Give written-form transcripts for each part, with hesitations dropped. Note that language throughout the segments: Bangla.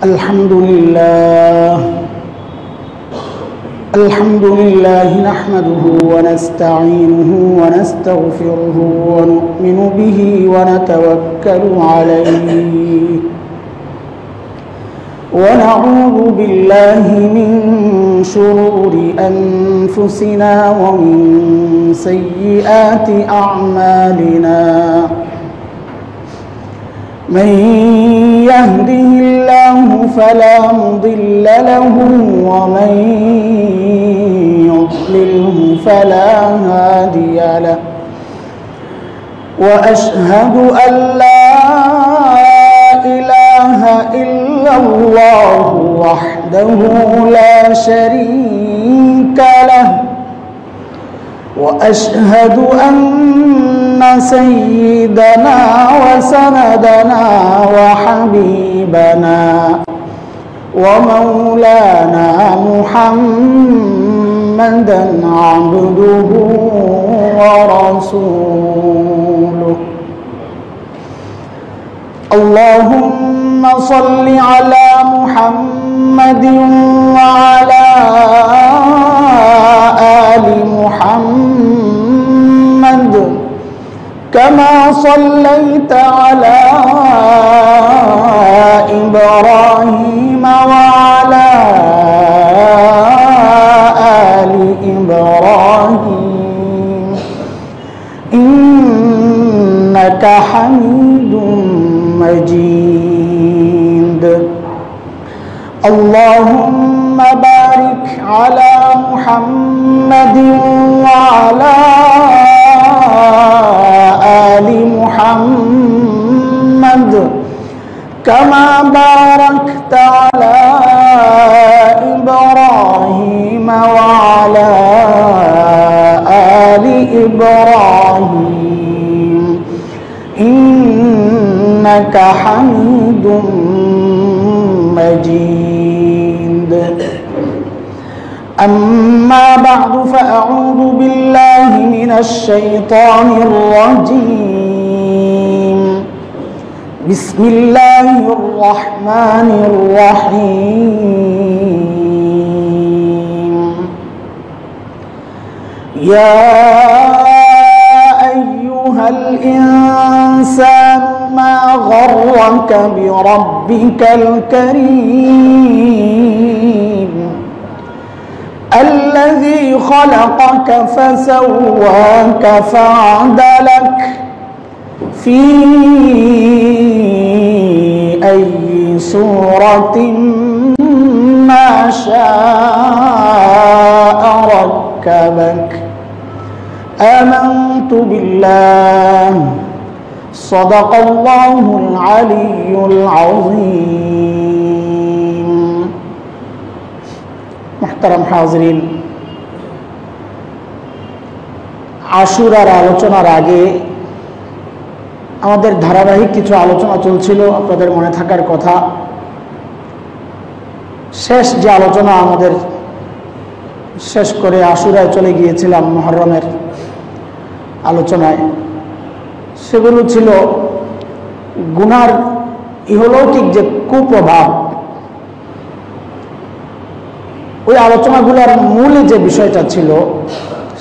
الحمد لله نحمده ونستعينه ونستغفره ونؤمن به ونتوكل عليه ونعوذ بالله من شرور أنفسنا ومن سيئات أعمالنا من يهده الله فلا مضل له ومن يضلله فلا هادي له وأشهد أن لا إله إلا الله وحده لا شريك له وأشهد أن سيدنا وسندنا وحبيبنا ومولانا محمدا عبده ورسوله اللهم صل على محمد وعلى آل محمد كما صليت على إبراهيم وعلى آل إبراهيم إنك حميد مجيد اللهم بارك على محمد وعلى آل محمد كما باركت على إبراهيم وعلى آل إبراهيم إنك حميد مجيد أما بعد فأعوذ بالله من الشيطان الرجيم بسم الله الرحمن الرحيم يا أيها الإنسان ما غرك بربك الكريم الذي خلقك فسواك فعدلك في أي صورة ما شاء ركبك آمنت بالله صدق الله العلي العظيم محترم حاضرين আশুরার আলোচনার আগে আমাদের ধারাবাহিক কিছু আলোচনা চলছিল আপনাদের মনে থাকার কথা শেষ যে আলোচনা আমাদের শেষ করে আশুরায় চলে গিয়েছিলাম মুহররমের আলোচনায় সেগুলো ছিল গুনার ইহলৌকিক যে কুপ্রভাব ওই আলোচনাগুলোর মূল যে বিষয়টা ছিল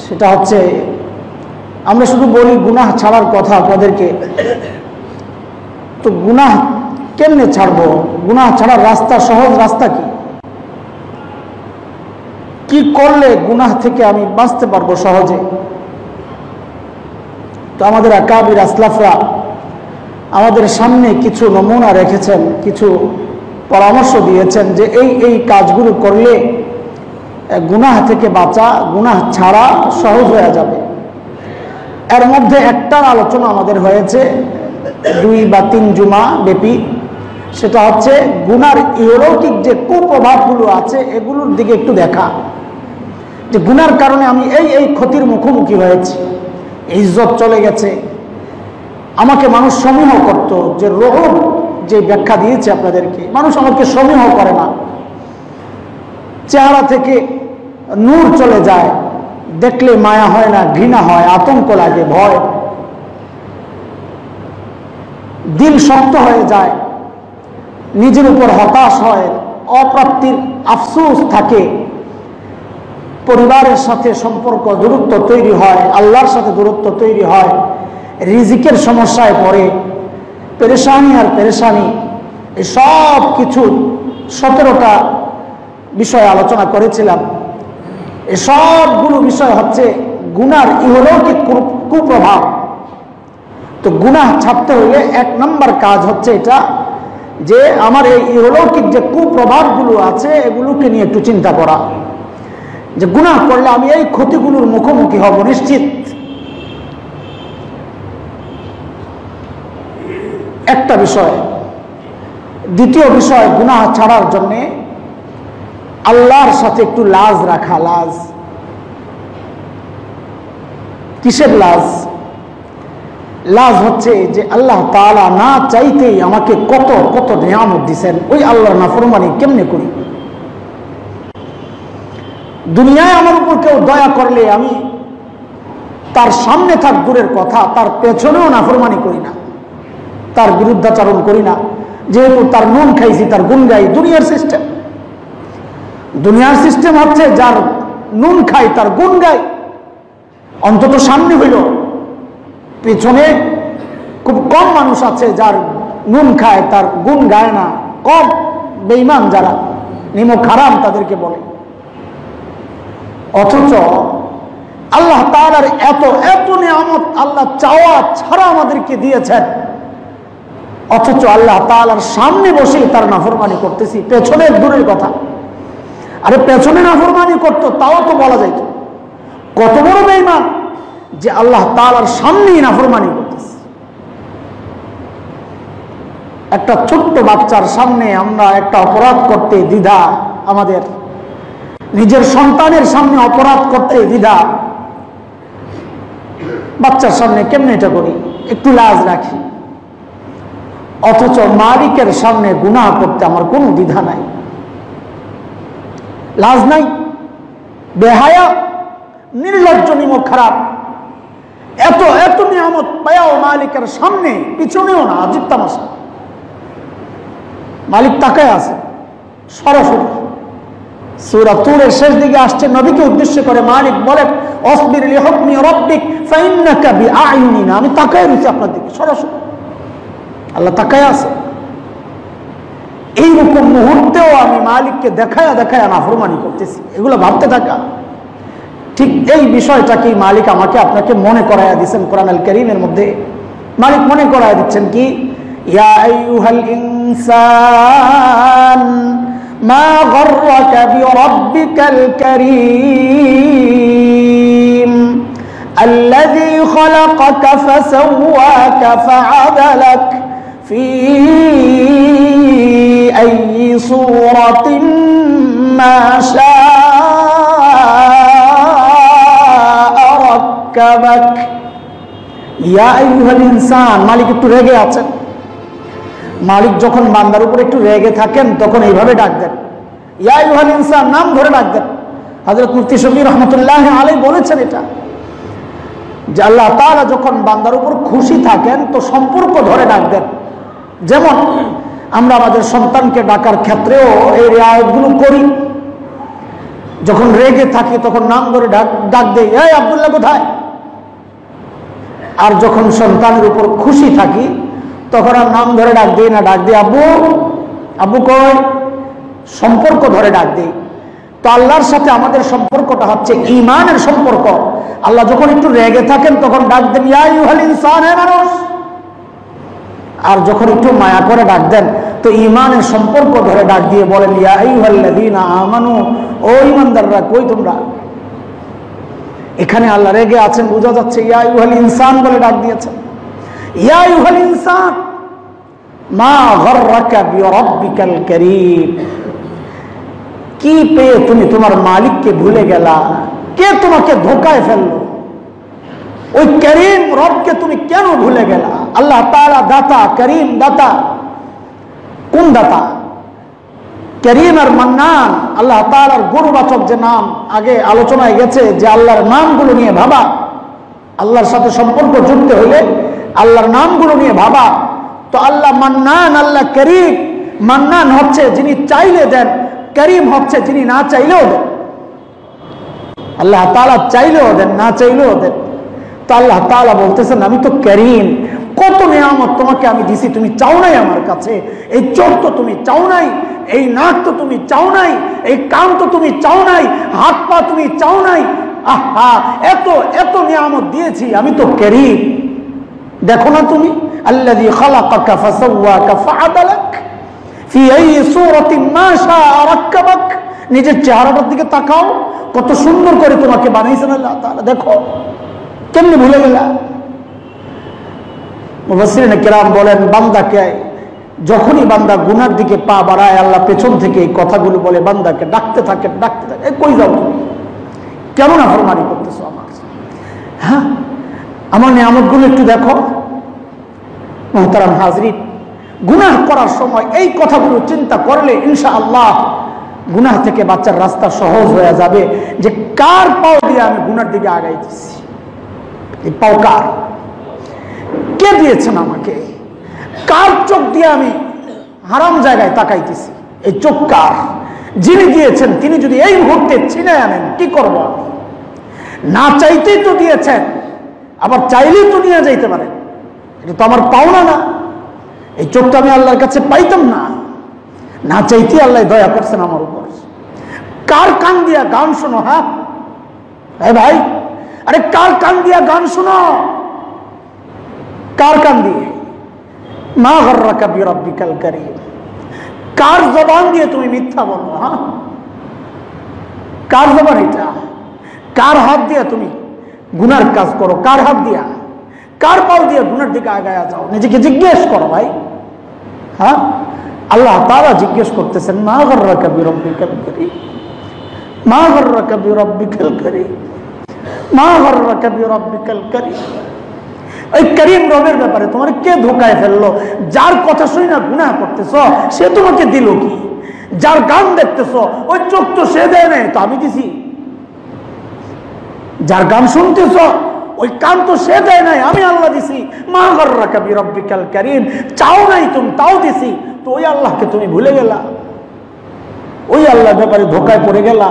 সেটা হচ্ছে আমরা শুধু বলি গুনাহ ছাড়ার কথা আপনাদেরকে তো গুনাহ কেমনে ছাড়বো গুনাহ ছাড়ার রাস্তা সহজ রাস্তা কি করলে গুনাহ থেকে আমি বাঁচতে পারবো সহজে তো আমাদের আকাবির আসলাফরা আমাদের সামনে কিছু নমুনা রেখেছেন কিছু পরামর্শ দিয়েছেন যে এই কাজগুলো করলে গুনাহ থেকে বাঁচা গুনাহ ছাড়া সহজ হয়ে যাবে এর মধ্যে একটা আলোচনা আমাদের হয়েছে 2 বা 3 জুমা ব্যাপী সেটা হচ্ছে গুনার ইহলৌকিক যে কুপ্রভাবগুলো আছে এগুলোর দিকে একটু দেখা যে গুনার কারণে আমি এই ক্ষতির মুখোমুখি হয়েছি ইজ্জত চলে গেছে আমাকে মানুষ সমীহ করত যে রূহ যে ব্যাখ্যা দিয়েছে আপনাদেরকে মানুষ আমাকে সমীহ করে না চেহারা থেকে নূর চলে যায় দেখলে মায়া হয় না ঘৃণা হয় আতঙ্ক লাগে ভয় দিল শক্ত হয়ে যায় নিজের উপর হতাশ হয়, অপ্রাপ্তির আফসোস থাকে, পরিবারের সাথে সম্পর্ক দূরত্ব তৈরি হয়, আল্লাহর সাথে দূরত্ব তৈরি হয়, রিজিকের সমস্যায় পড়ে, পেরেশানি আর পেরেশানি, এই সব কিছু 17টা বিষয় আলোচনা করেছিলাম। এই সবগুলো বিষয় হচ্ছে গুনার ইহলৌকিক কুপ্রভাব। তো গুনাহ ছাড়তে হলে 1 নম্বর কাজ হচ্ছে এটা, যে আমার এই ইহলৌকিক যে কুপ্রভাবগুলো আছে এগুলোকে নিয়ে একটু চিন্তা করা, যে গুনাহ করলে আমি এই ক্ষতিগুলোর মুখোমুখি হব নিশ্চিত। একটা বিষয়। দ্বিতীয় বিষয়, গুনাহ ছাড়ার জন্যে আল্লাহর সাথে একটু লাজ রাখা। লাজ কিসের লাজ? লাজ হচ্ছে যে আল্লাহ তাআলা না চাইতেই আমাকে কত কত নিয়ামত দিয়েছেন, ওই আল্লাহর নাফরমানি কেমনে করি? দুনিয়ায় আমার উপর কেউ দয়া করলে আমি তার সামনে থাক দূরের কথা, তার পেছনেও নাফরমানি করি না, তার বিরুদ্ধাচরণ করি না, যেহেতু তার নুন খাইছি তার গুণ গাই। দুনিয়ার সিস্টেম, দুনিয়ার সিস্টেম হচ্ছে যার নুন খাই তার গুণ গাই। অন্তত সামনে হইল, পেছনে খুব কম মানুষ আছে যার নুন খায় তার গুণ গায় না, কম। বেঈমান যারা, নিমক হারাম তাদেরকে বলে। অথচ আল্লাহ তাআলার এত এত নিয়ামত আল্লাহ চাওয়া ছাড়া আমাদেরকে দিয়েছেন, অথচ আল্লাহ তাআলার সামনে বসে তার নাফরমানি করতেছি, পেছনের দূরের কথা। আরে পেছনে নাফরমানি করতো তাও তো বলা যাইত। কত বড় বেঈমান যে আল্লাহ তাআলার সামনেই নাফরমানি করতেছে। একটা ছোট্ট বাচ্চার সামনে আমরা একটা অপরাধ করতে দ্বিধা, আমাদের নিজের সন্তানের সামনে অপরাধ করতে দ্বিধা। বাচ্চার সামনে কেমনে এটা করি? একটু লাজ রাখি। অথচ মালিকের সামনে গুনাহ করতে আমার কোনো দ্বিধা নাই, লাজ নাই, বেহায়া, নির্লজ্জ, নিমক খারাপ। এত এত নিয়ামত পায়াও মালিকের সামনে, পিছনেও না, আজিব তামাশা। মালিক তাকায় আছে সরাসরি। সূরা তুরের শেষ দিকে আসছে, নবীকে উদ্দেশ্য করে মালিক বলেন, অসবির লিহুকমি রাব্বিক ফাইন্নাকা বিআয়ুনিনা। আমি তাকায় রয়েছি আপনার দিকে সরাসরি, আল্লাহ তাকায় আছে। এইরকম মুহূর্তেও আমি মালিককে দেখায়া দেখায়া নাফরমানি করতেছি, এগুলো ভাবতে থাকা। ঠিক এই বিষয়টাকেই মালিক আমাকে আপনাকে মনে করাইয়া দিচ্ছেন কোরআন আল কারীমের মধ্যে। মালিক মনে করাইয়া দিচ্ছেন কি, ইয়া আইয়ুহাল ইনসান মা গররাকা বিরাব্বিকাল কারীম আল্লাযী খালাকাকা ফাসাওয়াকা ফাআদালাক ফি আইয়ি সূরাতিন মা শাআ রাক্কাবাক। ইয়া আইয়ুহাল ইনসান, মালিক একটু রেগে আছেন। মালিক যখন বান্দার উপর একটু রেগে থাকেন তখন এইভাবে ডাক দেন, ইয়া আইয়ুহাল ইনসান, নাম ধরে ডাক দেন। হযরত মুফতি শফি রহমাতুল্লাহি আলাইহি বলেছেন এটা, যে আল্লাহ তাআলা যখন বান্দার উপর খুশি থাকেন তো সম্পর্ক ধরে ডাক দেন। যেমন আমরা আমাদের সন্তানকে ডাকার ক্ষেত্রেও এই রিয়ায়তগুলো করি। যখন রেগে থাকি তখন নাম ধরে ডাক দেই, এই আব্দুল্লাহ কোথায়? আর যখন সন্তানের উপর খুশি থাকি তখন আর নাম ধরে ডাক দিই না, ডাক দিই আব্বু, আব্বু কই, সম্পর্ক ধরে ডাক দিই। তো আল্লাহর সাথে আমাদের সম্পর্কটা হচ্ছে ঈমানের সম্পর্ক। আল্লাহ যখন একটু রেগে থাকেন তখন ডাক দেন, ইয়া আইয়ুহাল ইনসান, হে মানুষ। আর যখন একটু মায়া করে ডাক দেন তো ঈমানের সম্পর্ক ধরে ডাক দিয়ে বলেন, ইয়া আইয়ুহাল্লাযীনা আমানু, ও ঈমানদাররা কই তোমরা? এখানে আল্লাহ রেগে আছেন, বোঝা যাচ্ছে। ইয়া আইয়ুহাল ইনসান বলে ডাক দিয়েছেন। ইয়া আইয়ুহাল ইনসান মা গররাকা বিরাব্বিকাল কারীম, কি পেয়ে তুমি তোমার মালিককে ভুলে গেলা? কে তোমাকে ধোকায় ফেললো? ওই করিম রবকে তুমি কেন ভুলে গেলা? আল্লাহ তাআলা দাতা, করিম দাতা। কোন দাতা? করিম আর মান্নান, আল্লাহ তাআলার গুণবাচক যে নাম আগে আলোচনায় গেছে, যে আল্লাহর নামগুলো নিয়ে ভাবা, আল্লাহর সাথে সম্পর্ক জুড়তে হইলে আল্লাহর নামগুলো নিয়ে ভাবা। তো আল্লাহ মান্নান, আল্লাহ করিম, মান্নান হচ্ছে যিনি চাইলে দেন, করিম হচ্ছে যিনি না চাইলেও দেন। আল্লাহ তাআলা চাইলেও দেন, না চাইলেও দেন। তো আল্লাহ তাআলা বলতেছেন আমি তো করিম, কত নিয়ামত তোমাকে আমি দিছি, তুমি চাও নাই আমার কাছে। এই চোখ তো তুমি চাও নাই, এই নাক তো তুমি চাও নাই, এই কান তো তুমি চাও নাই, হাত পা তুমি চাও নাই। আহা, এত এত নিয়ামত দিয়েছি, আমি তো করিম। দেখো না তুমি, আল্লাযী খালাকাকা ফাসাওয়াকা ফাআদালাক ফি আইয়ি সূরাতিন মা শাআ রাক্কাবাক। নিজের চেহারাটার দিকে তাকাও, কত সুন্দর করে তোমাকে বানাইছেন আল্লাহ তাআলা। দেখো কেমনে ভুলে গেলা। মুফাসসিরিন কিরাম বলেন, বান্দাকে যখনই বান্দা গুনার দিকে পা বাড়ায়, আল্লাহ পেছন থেকে এই কথাগুলো বলে বান্দাকে ডাকতে থাকে, ডাকতে থাকে, কই যাও তুমি, কেমন নাফরমানি করতেছো আমার। হ্যাঁ, আমার নিয়ামতগুলো একটু দেখো। মুহতারাম হাজরিন, গুনাহ করার সময় এই কথাগুলো চিন্তা করলে ইনশাআল্লাহ গুনাহ থেকে বাঁচার রাস্তা সহজ হয়ে যাবে। যে কার পাও দিয়ে আমি গুনার দিকে আগাইতেছি, এই পাও কার, কে দিয়েছেন আমাকে, কার চোখ দিয়ে আমি হারাম জায়গায় তাকাইতেছি, এই চোখ কার, যিনি দিয়েছেন তিনি যদি এই মুহূর্তে ছিনে আনেন কি করব আমি? না চাইতেই তো দিয়েছেন, আবার চাইলেই তো নিয়ে যাইতে পারেন। এটা তো আমার পাওনা না, এই চোখটা আমি আল্লাহর কাছে পাইতাম না, না চাইতে আল্লাহ দয়া করছেন আমার উপর। কার কান দিয়া গান শোনো? হ্যাঁ ভাই, আরে কার কান দিয়া গান শোনো? কার কান দিয়ে? মা গর্রাকা বিরাব্বিকাল কারীম। কার জবান দিয়ে তুমি মিথ্যা বলো? হ্যাঁ, কার জবান এটা? কার হাত দিয়ে তুমি গুনার কাজ করো? কার হাত দিয়া, কার পাও দিয়ে গুনার দিকে আগায়া যাও? নিজেকে জিজ্ঞেস করো ভাই। হ্যাঁ, আল্লাহ তাআলা জিজ্ঞেস করতেছেন, মা গর্রাকা বিরাব্বিকাল কারীম, মা গর্রাকা বিরাব্বিকাল কারীম, মা গর্রাকা বিরাব্বিকাল কারীম। ওই করিম রবের ব্যাপারে তোমার কে ধোকায় ফেললো? যার কথা শুই না গুনাহ করতেছ, সে তোমাকে দিল কি? যার গান দেখতেছ, ওই চোখ তো সে দেয় নাই, তো আমি দিছি। যার গান শুনতেছ, ওই কান তো সে দেয় নাই, আমি আল্লাহ দিছি। মা গর্রাকা বিরাব্বিকাল কারীম, চাও নাই তুমি, তাও দিছি। তো ওই আল্লাহকে তুমি ভুলে গেলা, ওই আল্লাহর ব্যাপারে ধোকায় পড়ে গেলা।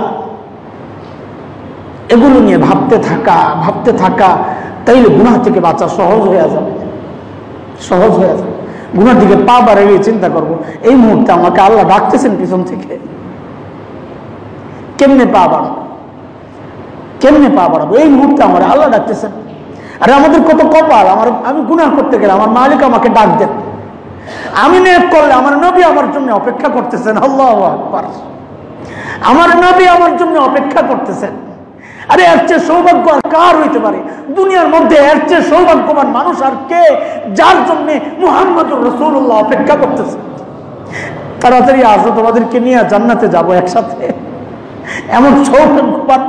এগুলো নিয়ে ভাবতে থাকা, ভাবতে থাকা, তাইলে গুনাহ থেকে বাঁচা সহজ হয়ে যাবে, সহজ হয়ে যাবে। গুনার দিকে পা বাড়িয়ে চিন্তা করবো, এই মুহূর্তে আমাকে আল্লাহ ডাকতেছেন পিছন থেকে, কেমনে পা বাড়াবো, কেমনে পা বাড়াবো? এই মুহূর্তে আমার আল্লাহ ডাকতেছেন। আরে আমাদের কত কপাল, আমি গুনাহ করতে গেলে আমার মালিক আমাকে ডাক দেন, আমি নেক করলে আমার নবী আমার জন্য অপেক্ষা করতেছেন। আল্লাহু আকবার, আমার নবী আমার জন্য অপেক্ষা করতেছেন। আরে এর চেয়ে সৌভাগ্য আর কার হইতে পারে দুনিয়ার মধ্যে? এর চেয়ে সৌভাগ্যবান মানুষ আর কে, যার জন্য মুহাম্মদুর রাসূলুল্লাহ অপেক্ষা করতেছে? তাড়াতাড়ি আসো, তোমাদেরকে নিয়ে জান্নাতে যাব একসাথে। এমন সৌভাগ্যবান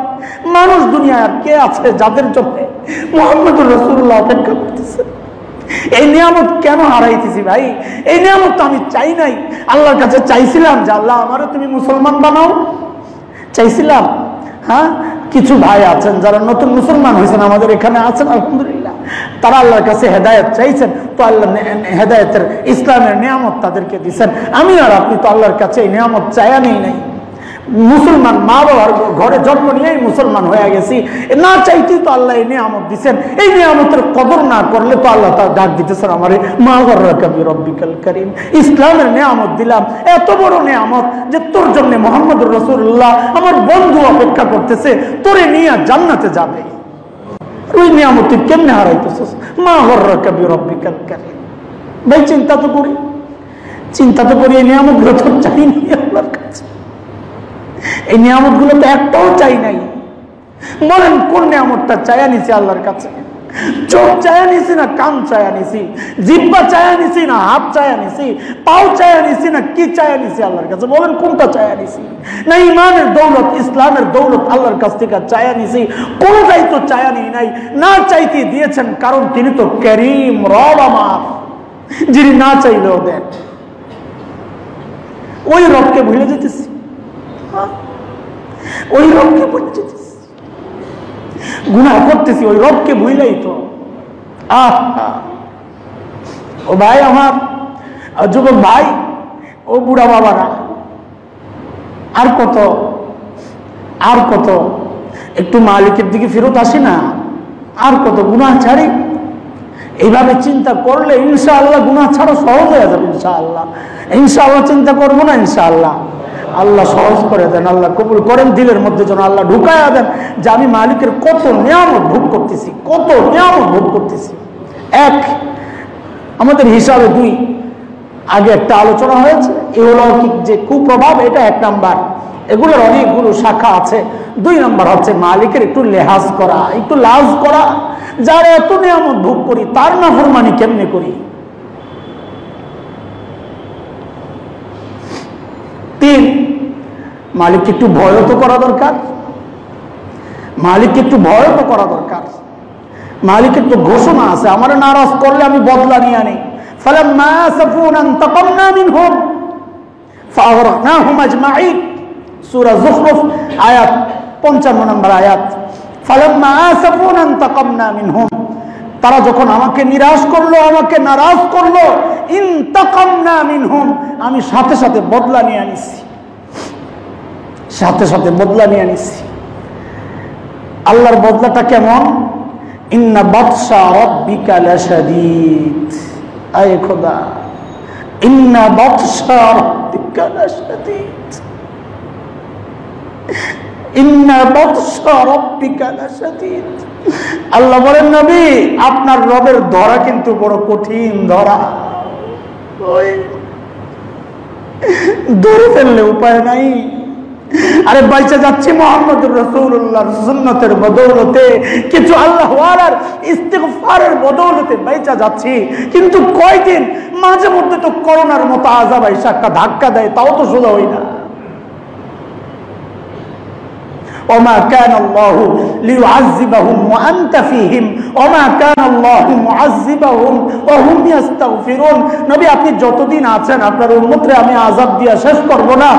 মানুষ দুনিয়ায় আর কে আছে যাদের জন্য মুহাম্মদুর রাসূলুল্লাহ অপেক্ষা করতেছে? এই নিয়ামত কেন হারাইতেছি ভাই? এই নিয়ামত তো আমি চাই নাই, আল্লাহর কাছে চাইছিলাম যে আল্লাহ আমারে তুমি মুসলমান বানাও, চাইছিলাম। হ্যাঁ, কিছু ভাই আছেন যারা নতুন মুসলমান হয়েছেন, আমাদের এখানে আছেন আলহামদুলিল্লাহ, তারা আল্লাহর কাছে হেদায়েত চাইছেন, তো আল্লাহ হেদায়েতের ইসলামের নিয়ামত তাদেরকে দিচ্ছেন। আমি আর আপনি তো আল্লাহর কাছে এই নিয়ামত চায়া নেই নাই। মুসলমান মা বাবার ঘরে জন্ম নিয়েই মুসলমান হয়ে গেছি, না চাইতেই তো আল্লাহ এই নিয়ামত দিচ্ছেন। এই নিয়ামতের কদর না করলে তো আল্লাহ তার ডাক দিতেছেন আমারে, মা গর্রাকা বিরাব্বিকাল কারীম। ইসলামের নিয়ামত দিলাম, এত বড় নিয়ামত যে তোর জন্য মুহাম্মদুর রাসূলুল্লাহ আমার বন্ধু অপেক্ষা করতেছে, তোরে নিয়ে জান্নাতে যাবে। ওই নিয়ামত তুই কেমনে হারাইতেছিস? মা গর্রাকা বিরাব্বিকাল কারীম। ভাই চিন্তা তো করি, চিন্তা তো করি, এই নিয়ামতগুলো তো চাইনি আল্লাহর কাছে, এই নিয়ামত গুলো তো একটাও চাই নাই। বলেন কোন নিয়ামতটা চায়া নিছি আল্লাহর কাছে? চোখ চায়া নিছি না কান চায়া নিছি? জিহ্বা চায়া নিছি না হাত চায়া নিছি? পাও চায়া নিছি না কি চায়া নিছি আল্লাহর কাছে? বলেন কোনটা চায়া নিছি? না ইমানের দৌলত, ইসলামের দৌলত আল্লাহর কাছ থেকে চায়া নিছি? কোনটাই তো চায়া নেই নাই। না চাইতে দিয়েছেন, কারণ তিনি তো করিম রব আমার, যিনি না চাইলেও দেন। ওই রবকে ভুলে যেতেছি, ওই রবকে ভুলে যেতেছি, গুনাহ করতেছি, ওই রবকে ভুলেই তো। ও ভাই আমার, যুবক ভাই, ও বুড়া বাবারা, আর কত আর কত, একটু মালিকের দিকে ফেরত আসি না, আর কত গুনাহ ছাড়ি। এইভাবে চিন্তা করলে ইনশাআল্লাহ গুনাহ ছাড়া সহজ হয়ে যাবে। ইনশাআল্লাহ ইনশাআল্লাহ চিন্তা করবো না, ইনশাআল্লাহ আল্লাহ সহজ করে দেন, আল্লাহ কবুল করেন। দিলের মধ্যে যেন আল্লাহ ঢুকায়া দেন যে আমি মালিকের কত নিয়ামত ভোগ করতেছি, কত নিয়ামত ভোগ করতেছি। এক, আমাদের হিসাবে দুই, আগে একটা আলোচনা হয়েছে ইহলৌকিক যে কুপ্রভাব, এটা এক নাম্বার। এগুলোর অনেকগুলো শাখা আছে। দুই নাম্বার হচ্ছে মালিকের একটু লেহাজ করা, একটু লাজ করা। যারা এত নিয়ামত ভোগ করি তার নাফরমানি কেমনে করি। তিন, মালিককে একটু ভয় তো করা দরকার, মালিককে একটু ভয় তো করা দরকার। মালিকের তো ঘোষণা আছে, আমার নারাজ করলে আমি বদলা নিয়ে আনি। ফালাম্মা আসাফুনা ইনতাকামনা মিনহুম ফাআগরাকনাহুম আজমাঈন, সূরা যুখরুফ আয়াত 55 নম্বর আয়াত। ফালাম্মা আসাফুনা ইনতাকামনা মিনহুম, তারা যখন আমাকে নিরাশ করলো, আমাকে নারাজ করলো, ইনতাকামনা মিনহুম, আমি সাথে সাথে বদলা নিয়ে আনিছি, সাথে সাথে বদলা নিয়ে আনিছি। আল্লাহর বদলাটা কেমন? ইন্না বাতশা রাব্বিকা লাশাদীদ। আয় খোদা, ইন্না বাতশা রাব্বিকা লাশাদীদ, ইন্না বাতশা রাব্বিকা লাশাদীদ। আল্লাহ বলেন নবী, আপনার রবের ধরা কিন্তু বড় কঠিন ধরা, ধরে ফেললে উপায় নাই। আরে বাইচা যাচ্ছি মুহাম্মদুর রাসূলুল্লাহর সুন্নতের বদৌলতে, কিছু আল্লাহ ওয়ালার ইস্তিগফারের বদৌলতে বাইচা যাচ্ছি, কিন্তু কয়দিন মাঝে মধ্যে তো করোনার মতো আযাব আইসা একটা ধাক্কা দেয়, তাও তো সোজা হই না। وما كان الله ليعذبهم وأنت فيهم وما كان الله معذبهم وهم يستغفرون। নবী, আপনি যতদিন আছেন আপনার উম্মতরে আমি আযাব দিয়ে শেষ করব না,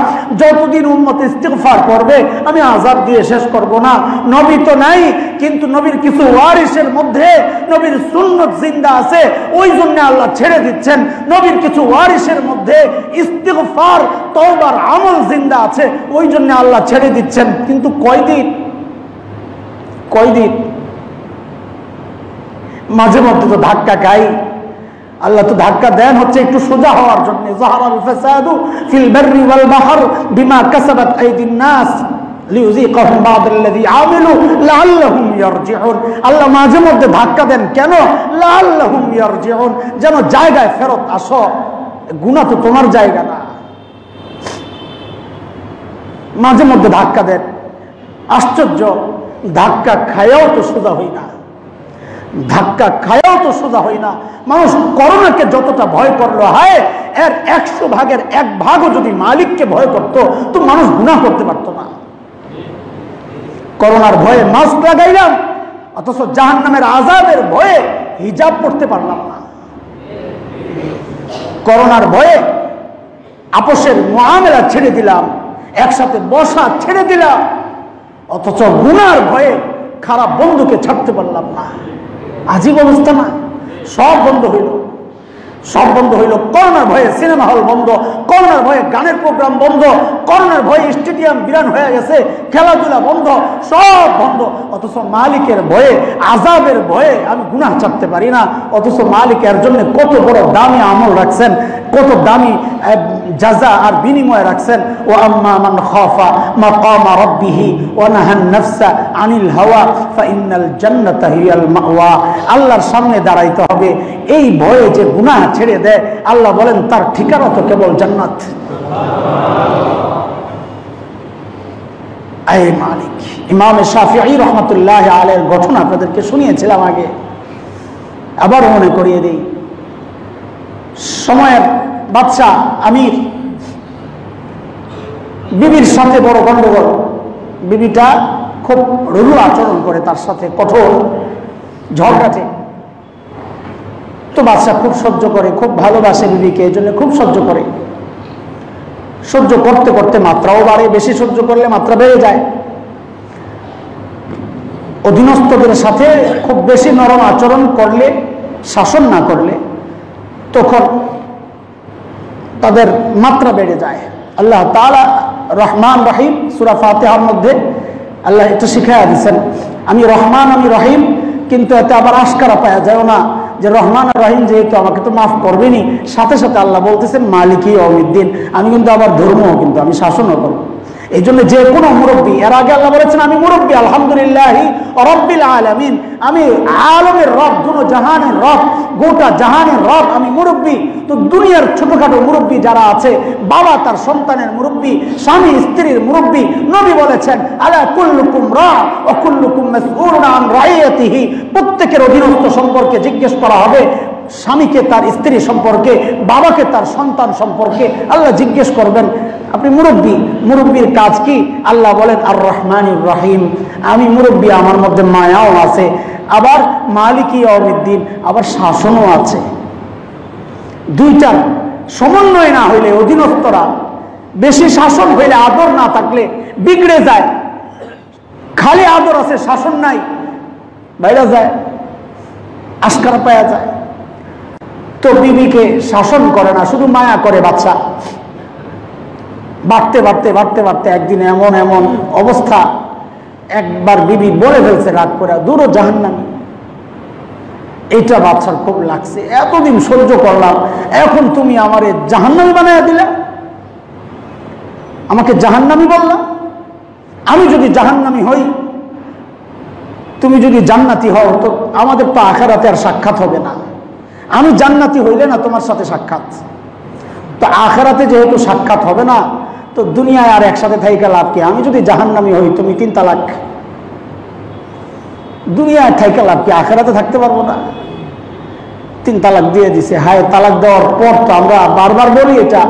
যতদিন উম্মত ইস্তিগফার করবে আমি আযাব দিয়ে শেষ করব না। নবী তো নাই, কিন্তু নবীর কিছু ওয়ারিসের মধ্যে নবীর সুন্নাত জিন্দা আছে, ওই জন্য আল্লাহ ছেড়ে দিচ্ছেন। নবীর কিছু ওয়ারিসের মধ্যে ইস্তিগফার তওবার আমল জিন্দা আছে, ওই জন্য আল্লাহ ছেড়ে দিচ্ছেন। কিন্তু কয়দিন মাঝে মধ্যে তো ধাক্কা খাই। আল্লাহ তো ধাক্কা দেন হচ্ছে একটু সোজা হওয়ার জন্য। যাহারাল ফাসাদু ফিল বাররি ওয়াল বাহর বিমা কাসাবাত আইদিন নাস লিউযিকাহুম বা'দাল্লাযী আমিলু লাআল্লাহুম ইয়ারজিউন। আল্লাহ মাঝে মধ্যে ধাক্কা দেন কেন? লাআল্লাহুম ইয়ারজিউন, যেন জায়গায় ফেরত আসো। গুনাহ তো তোমার জায়গা না। মাঝে মধ্যে ধাক্কা দেন। আশ্চর্য, ধাক্কা খায়াও তো সোজা হই না, ধাক্কা খায়াও তো সোজা হই না। মানুষ করোনাকে যতটা ভয় করলো, হায় এর 100 ভাগের 1 ভাগও যদি মালিককে ভয় করতো তো মানুষ গুনাহ করতে পারতো না। করোনার ভয়ে মাস্ক লাগাইলাম, অথচ জাহান্নামের আযাবের ভয়ে হিজাব পড়তে পারলাম না। করোনার ভয়ে আপোষের মুআমালা ছেড়ে দিলাম, একসাথে বসা ছেড়ে দিলাম, অথচ গুনার ভয়ে খারাপ বন্ধুকে ছাড়তে পারলাম না। আজীব অবস্থা না? সব বন্ধ হইল, সব বন্ধ হইল। করোনার ভয়ে সিনেমা হল বন্ধ, করোনার ভয়ে গানের প্রোগ্রাম বন্ধ, করোনার ভয়ে স্টেডিয়াম বিরান হয়ে গেছে, খেলাধুলা বন্ধ, সব বন্ধ। অথচ মালিকের ভয়ে, আযাবের ভয়ে আমি গুনাহ ছাড়তে পারি না। অথচ মালিক এর জন্য কত বড় দামি আমল রাখছেন, কত দামি জাযা আর বিনিময় রাখছেন। ও আম্মা মান খাফা মাকাম রাব্বিহি ওয়া নাহান নাফসা আনিল হাওয়া ফাইন্নাল জান্নাতা হিয়াল মাওয়া। আল্লাহর সামনে দাঁড়াইতে হবে, এই ভয়ে যে গুনাহ ছেড়ে দেয় আল্লাহ বলেন তার ঠিকানা তো কেবল জান্নাত। আয় মালিক। ইমাম শাফিঈ রাহমাতুল্লাহি আলাইহির ঘটনা আপনাদেরকে শুনিয়েছিলাম আগে, আবার মনে করিয়ে দেই। সময়ের বাদশা আমির, বিবির সাথে বড় গন্ডগোল। বিবিটা খুব রূঢ় আচরণ করে, তার সাথে কঠোর ঝগড়াটে। তো বাদশা খুব সহ্য করে, খুব ভালোবাসে বিবিকে, এই জন্য খুব সহ্য করে। সহ্য করতে করতে মাত্রাও বাড়ে, বেশি সহ্য করলে মাত্রা বেড়ে যায়। অধীনস্থদের সাথে খুব বেশি নরম আচরণ করলে, শাসন না করলে, তখন তাদের মাত্রা বেড়ে যায়। আল্লাহ তাআলা রহমান রহিম, সূরা ফাতিহার মধ্যে আল্লাহ এটা শিখাইয়া দিয়েছেন, আমি রহমান আমি রহিম, কিন্তু এতে আবার আশকারা পাওয়া যায় না যে রহমান আর রহিম যেহেতু আমাকে তো মাফ করবেনি, সাথে সাথে আল্লাহ বলতেছেন মালিকি ইয়াউমিদ্দিন, আমি কিন্তু আবার ধর্মও কিন্তু আমি শাসনও করব। এই জন্য যে কোনো মুরব্বী, এর আগে আল্লাহ বলেছেন আমি মুরব্বী আলহামদুলিল্লাহি রাব্বিল আলামিন, আমি আলমের রব, দুনো জাহানের রব, গোটা জাহানের রব, আমি মুরব্বী। তো দুনিয়ার ছোটখাটো মুরব্বী যারা আছে, বাবা তার সন্তানের মুরব্বী, স্বামী স্ত্রীর মুরব্বী, নবী বলেছেন আলা কুল্লুকুম রা ওয়া কুল্লুকুম মাসউলুন আন রাইয়াতিহি, প্রত্যেকের অধীনস্থ সম্পর্কে জিজ্ঞেস করা হবে, স্বামীকে তার স্ত্রী সম্পর্কে, বাবাকে তার সন্তান সম্পর্কে আল্লাহ জিজ্ঞেস করবেন। আপনি মুরব্বী, মুরব্বীর কাজ কি? আল্লাহ বলেন আর রহমানির রহিম, আমি মুরব্বী, আমার মধ্যে মায়াও আছে, আবার মালিকি ইয়াউমিদ্দিন, আবার শাসনও আছে। দুইটার সমন্বয় না হইলে অধীনস্থরা, বেশি শাসন হইলে আদর না থাকলে বিগড়ে যায়, খালি আদর আছে শাসন নাই, বাইরে যায়, আশকারা পাওয়া যায়। তো বিবিকে শাসন করে না, শুধু মায়া করে বাচ্চা। বাড়তে বাড়তে বাড়তে বাড়তে একদিন এমন এমন অবস্থা, একবার বিবি বলে ফেলছে রাগ করে, দূর জাহান্নামী। এইটা বাচ্চার খুব লাগছে, এতদিন সহ্য করলাম, এখন তুমি আমারে জাহান্নামী বানায়া দিলে, আমাকে জাহান্নামী বললা। আমি যদি জাহান্নামী হই, তুমি যদি জান্নাতি হও, তো আমাদের তো আখিরাতে আর সাক্ষাৎ হবে না। আমি জান্নাতি হইলে না তোমার সাথে সাক্ষাৎ, তো আখিরাতে যেহেতু সাক্ষাৎ হবে না, তো দুনিয়ায় আর একসাথে থাইকা লাভ কি? আমি যদি জাহান্নামী হই, তুমি 3 তালাক, দুনিয়ায় থাইকা লাভ কি? আখিরাতে থাকতে পারবো না। 3 তালাক দিয়ে দিছে। হায়, তালাক দেওয়ার পর তো আমরা বারবার বলি এটা,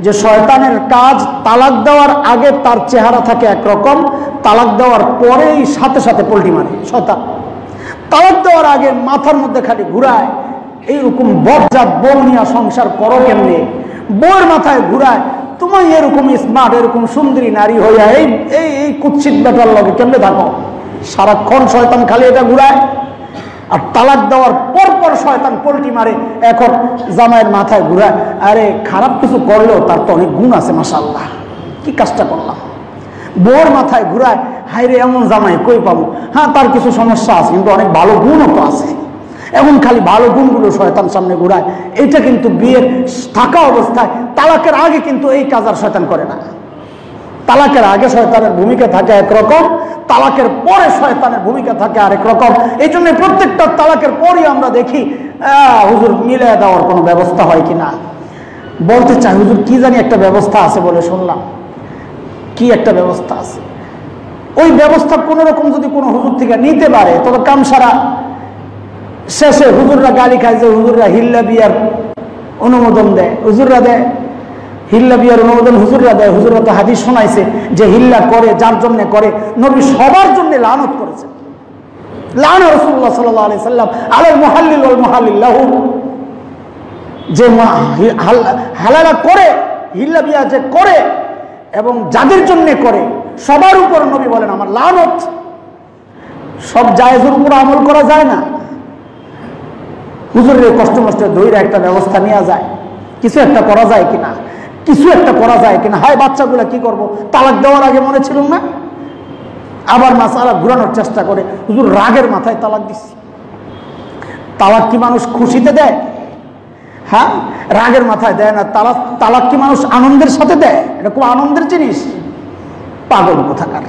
যে শয়তানের কাজ, তালাক দেওয়ার আগে তার চেহারা থাকে একরকম, তালাক দেওয়ার পরেই সাথে সাথে পল্টি মারে শয়তান। তালাক দেওয়ার আগে মাথার মধ্যে খালি ঘুরায়, এইরকম বজ্জাত বউ নিয়ে সংসার করো কেমনে, বউয়ের মাথায় ঘুরায় তুমি এরকম স্মার্ট, এরকম সুন্দরী নারী হইয়া এই এই এই কুৎসিত বেটার লগে কেমনে থাকো। সারাক্ষণ শয়তান খালি এটা ঘুরায়। আর তালাক দেওয়ার পর পর শয়তান পল্টি মারে, এখন জামাইয়ের মাথায় ঘুরায়, আরে খারাপ কিছু করলেও তার তো অনেক গুণ আছে, মাশাআল্লাহ, কি কাজটা করলাম। বউর মাথায় ঘুরায়, হায়রে এমন জামাই কই পাবো, হ্যাঁ তার কিছু সমস্যা আছে, কিন্তু অনেক ভালো গুণও তো আছে। এখন খালি ভালো গুণগুলো শয়তান সামনে ঘুরায়। এটা কিন্তু বিয়ের থাকা অবস্থায়, তালাকের আগে কিন্তু এই কাজ আর শয়তান করে না। তালাকের আগে শয়তানের ভূমিকা থাকে একরকম, তালাকের পরে শয়তানের ভূমিকা থাকে আরেক রকম। এই জন্য প্রত্যেকটা তালাকের পরই আমরা দেখি হুজুর মিলে দেওয়ার কোনো ব্যবস্থা হয় কিনা। বলতে চাই হুজুর কি জানি একটা ব্যবস্থা আছে বলে শুনলাম, কি একটা ব্যবস্থা আছে, ওই ব্যবস্থা কোন রকম যদি কোনো হুজুর থেকে নিতে পারে, তবে কাম সারা। শেষে হুজুররা গালি খায় যে হুজুররা হিল্লা বিয়ার অনুমোদন দেয়, হুজুররা দেয় হিল্লা বিয়ার অনুমোদন, হুজুররা দেয়। হুজুররা তো হাদিস শোনাইছে যে হিল্লা করে যার জন্য করে, নবী সবার জন্য লানত করেছেন। লানা রাসূলুল্লাহ সাল্লাল্লাহু আলাইহি সাল্লাম আলাল মুহাল্লিল ওয়াল মুহাল্লিল লাহু, যে হালালা করে, হিল্লা বিয়া যে করে এবং যাদের জন্য করে, সবার উপর নবী বলেন আমার লানত। সব জায়েজের উপর আমল করা যায় না। হুজুরের কষ্ট মষ্ট ধৈর্য একটা ব্যবস্থা নেওয়া যায়, কিছু একটা করা যায় কিনা, কিছু একটা করা যায় কিনা। হায় বাচ্চাগুলা কি করব, তালাক দেওয়ার আগে মনে ছিল না, আবার মাসালা ঘুরানোর চেষ্টা করে, হুজুর রাগের মাথায় তালাক দিচ্ছি। তালাক কি মানুষ খুশিতে দেয়? হ্যাঁ, রাগের মাথায় দেয় না। তালাক কি মানুষ আনন্দের সাথে দেয়? এটা খুব আনন্দের জিনিস। পাগল কোথাকার,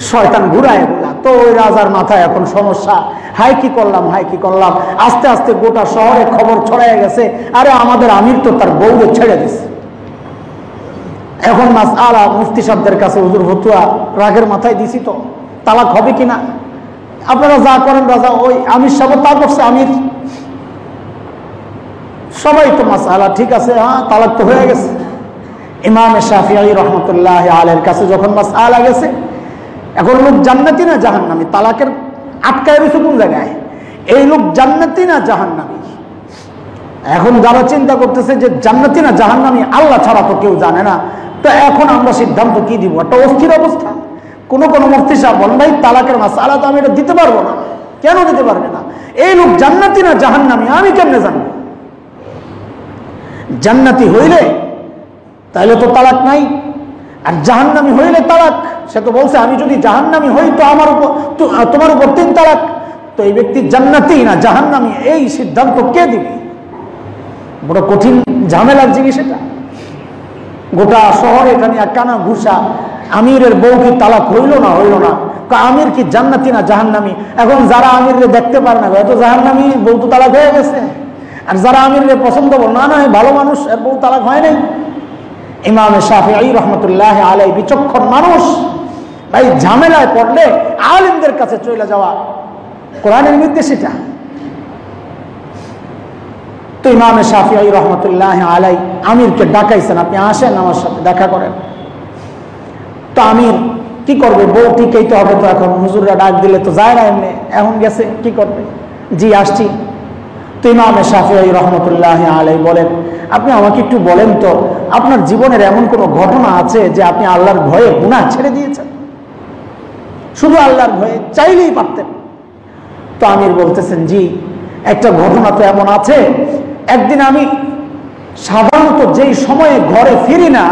শয়তান ঘুরায় বলা। তো ওই রাজার মাথায় এখন সমস্যা, হাই কি করলাম, হাই কি করলাম। আস্তে আস্তে গোটা শহরে খবর ছড়ায় গেছে, আরে আমাদের আমির তো তার বউকে ছেড়ে দিছে। এখন মাসআলা মুফতি সাহেবদের কাছে হুজুর ফতুয়া, রাগের মাথায় দিছি তো তালাক হবে কিনা, আপনারা যা করেন রাজা। ওই আমির সাহেব তা করছে, আমির সবাই তো মাসআলা ঠিক আছে, হ্যাঁ তালাক তো হয়ে গেছে। ইমাম শাফিঈ রহমতুল্লাহ আলাইহির কাছে যখন মাসআলা গেছে, এখন লোক জান্নাতি না জাহান্নামী, তালাকের আটকায় রয়েছে কোন জায়গায়, এই লোক জান্নাতি না জাহান্নামী। এখন যারা চিন্তা করতেছে যে জান্নাতি না জাহান্নামী, আল্লাহ ছাড়া তো কেউ জানে না। তো এখন আমরা সিদ্ধান্ত কি দিব? একটা অস্থির অবস্থা। কোন কোন মুফতি সাহেব বলেন ভাই তালাকের মাসআলা তো আমি এটা দিতে পারবো না। কেন দিতে পারবে না? এই লোক জান্নাতি না জাহান্নামী আমি কেমনে জানবো? জান্নাতি হইলে তাহলে তো তালাক নাই, আর জাহান্নামী হইলে তালাক। সে তো বলছে আমি যদি জাহান্নামী হই তো আমার উপর তোমার উপর 3 তালাক। তো এই ব্যক্তি জান্নাতি না জাহান্নামী এই সিদ্ধান্ত কে দিবে? বড় কঠিন ঝামেলার জিনিস এটা। গোটা শহরে এটা নিয়ে কানা ঘুষা, আমিরের বউ কি তালাক হইল না হইল না, আমির কি জান্নাতি না জাহান্নামী। এখন যারা আমিররে দেখতে পারে না হয়তো জাহান্নামী, বউ তো তালাক হয়ে গেছে। আর যারা আমিররে পছন্দ করে না না ভালো মানুষ, এর বউ তালাক হয় নাই। ইমাম শাফিঈ রহমতুল্লাহ আলাইহি বিচক্ষণ মানুষ, ভাই ঝামেলায় পড়লে আলেমদের কাছে চলে যাওয়া কোরআনের নির্দেশ এটা। তো ইমাম শাফিঈ রহমতুল্লাহ আলাইহি আমিরকে ডাকাইছেন, আপনি আসেন আমার সাথে দেখা করেন। তো আমির কি করবে, বউ টিকাইতে হবে তো, এখন হুজুররা ডাক দিলে তো যায় না এমনি, এখন গেছে কি করবে, জি আসছি। তো ইমাম শাফিঈ রহমতুল্লাহ আলাইহি বলেন, আপনি আমাকে একটু বলেন তো আপনার জীবনের এমন কোন ঘটনা আছে যে আপনি আল্লাহর ভয়ে গুনাহ ছেড়ে দিয়েছেন? শুধু আল্লাহর ভয়ে, চাইলেই পারতেন। তো আমির বলতেছেন, জি একটা ঘটনা তো এমন আছে, একদিন আমি সাধারণত যেই সময়ে ঘরে ফিরি না,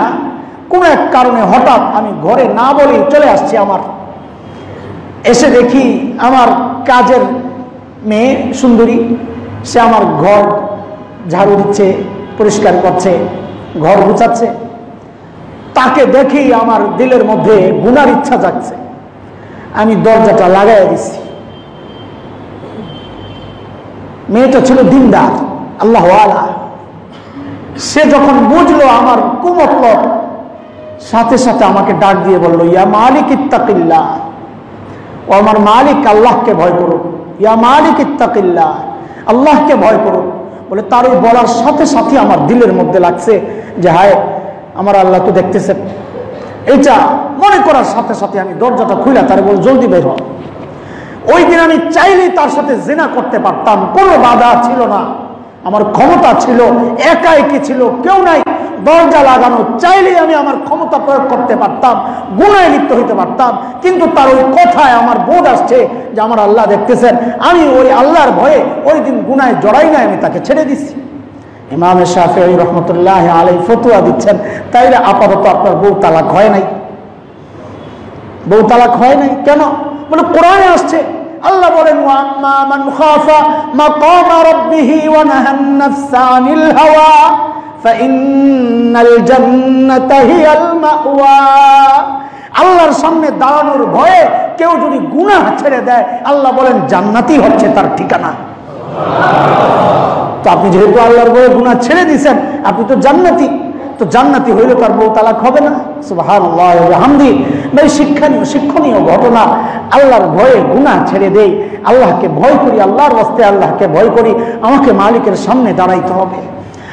কোনো এক কারণে হঠাৎ আমি ঘরে না বলেই চলে আসছি। আমার এসে দেখি আমার কাজের মেয়ে সুন্দরী, সে আমার ঘর ঝাড়ু দিচ্ছে, পরিষ্কার করছে, ঘর গুছাচ্ছে। তাকে দেখেই আমার দিলের মধ্যে গুনার ইচ্ছা জাগছে। আমি দরজাটা লাগাইয়া দিচ্ছি। মেয়েটা ছিল দিনদার, আল্লাহওয়ালা। সে যখন বুঝলো আমার কুমতলব, সাথে সাথে আমাকে ডাক দিয়ে বলল, ইয়া মালিক ইত্তাকিল্লাহ, ও আমার মালিক আল্লাহকে ভয় করুন। ইয়া মালিক ইত্তাকিল্লাহ, আল্লাহকে ভয় করুন। বলে তার ওই বলার সাথে সাথে আমার দিলের মধ্যে লাগছে যে হায় আমার আল্লাহ তো দেখতেছেন। এটা মনে করার সাথে সাথে আমি দরজাটা খুলে তার বল জলদি বের হ। ওই দিন আমি চাইলেই তার সাথে জিনা করতে পারতাম, কোনো বাধা ছিল না, আমার ক্ষমতা ছিল, একাই কি ছিল, কেউ নাই, দরজা লাগানো, চাইলেই আমি আমার ক্ষমতা প্রয়োগ করতে পারতাম, গুনায় লিপ্ত হইতে পারতাম। কিন্তু তার ওই কথায় আমার বোধ আসছে যে আমার আল্লাহ দেখতেছেন, আমি ওই আল্লাহর ভয়ে ওই দিন গুনায় জড়াই নাই, আমি তাকে ছেড়ে দিচ্ছি। ইমাম শাফিঈ রহমতুল্লাহ আলাইহি ফতোয়া দিচ্ছেন, তাইলে আপাতত আপনার বউ তালাক হয় নাই। বউ তালাক হয় নাই কেন? বলে কোরআনে আসছে, আল্লাহ বলেন, ওয়া আম্মা মান খাফা মাকামা রাব্বিহি ওয়া নাহান নাফসা আনিল হাওয়া ফাইন্নাল জান্নাতা হিয়াল মাওয়া। আল্লাহর সামনে দাঁড়ানোর ভয়ে কেউ যদি গুনাহ ছেড়ে দেয়, আল্লাহ বলেন জান্নাতই হচ্ছে তার ঠিকানা। তো আপনি যেহেতু আল্লাহর ভয়ে গুনাহ ছেড়ে দিয়েছেন, আপনি তো জান্নাতি। তো জান্নাতি হইলে তার বউ তালাক হবে না? সুবহানাল্লাহ ওয়া বিহামদি। ভাই শিক্ষণীয় ঘটনা, আল্লাহর ভয়ে গুনাহ ছেড়ে দেই, আল্লাহকে ভয় করি, আল্লাহর ওয়াস্তে আল্লাহকে ভয় করি। আমাকে মালিকের সামনে দাঁড়াইতে হবে,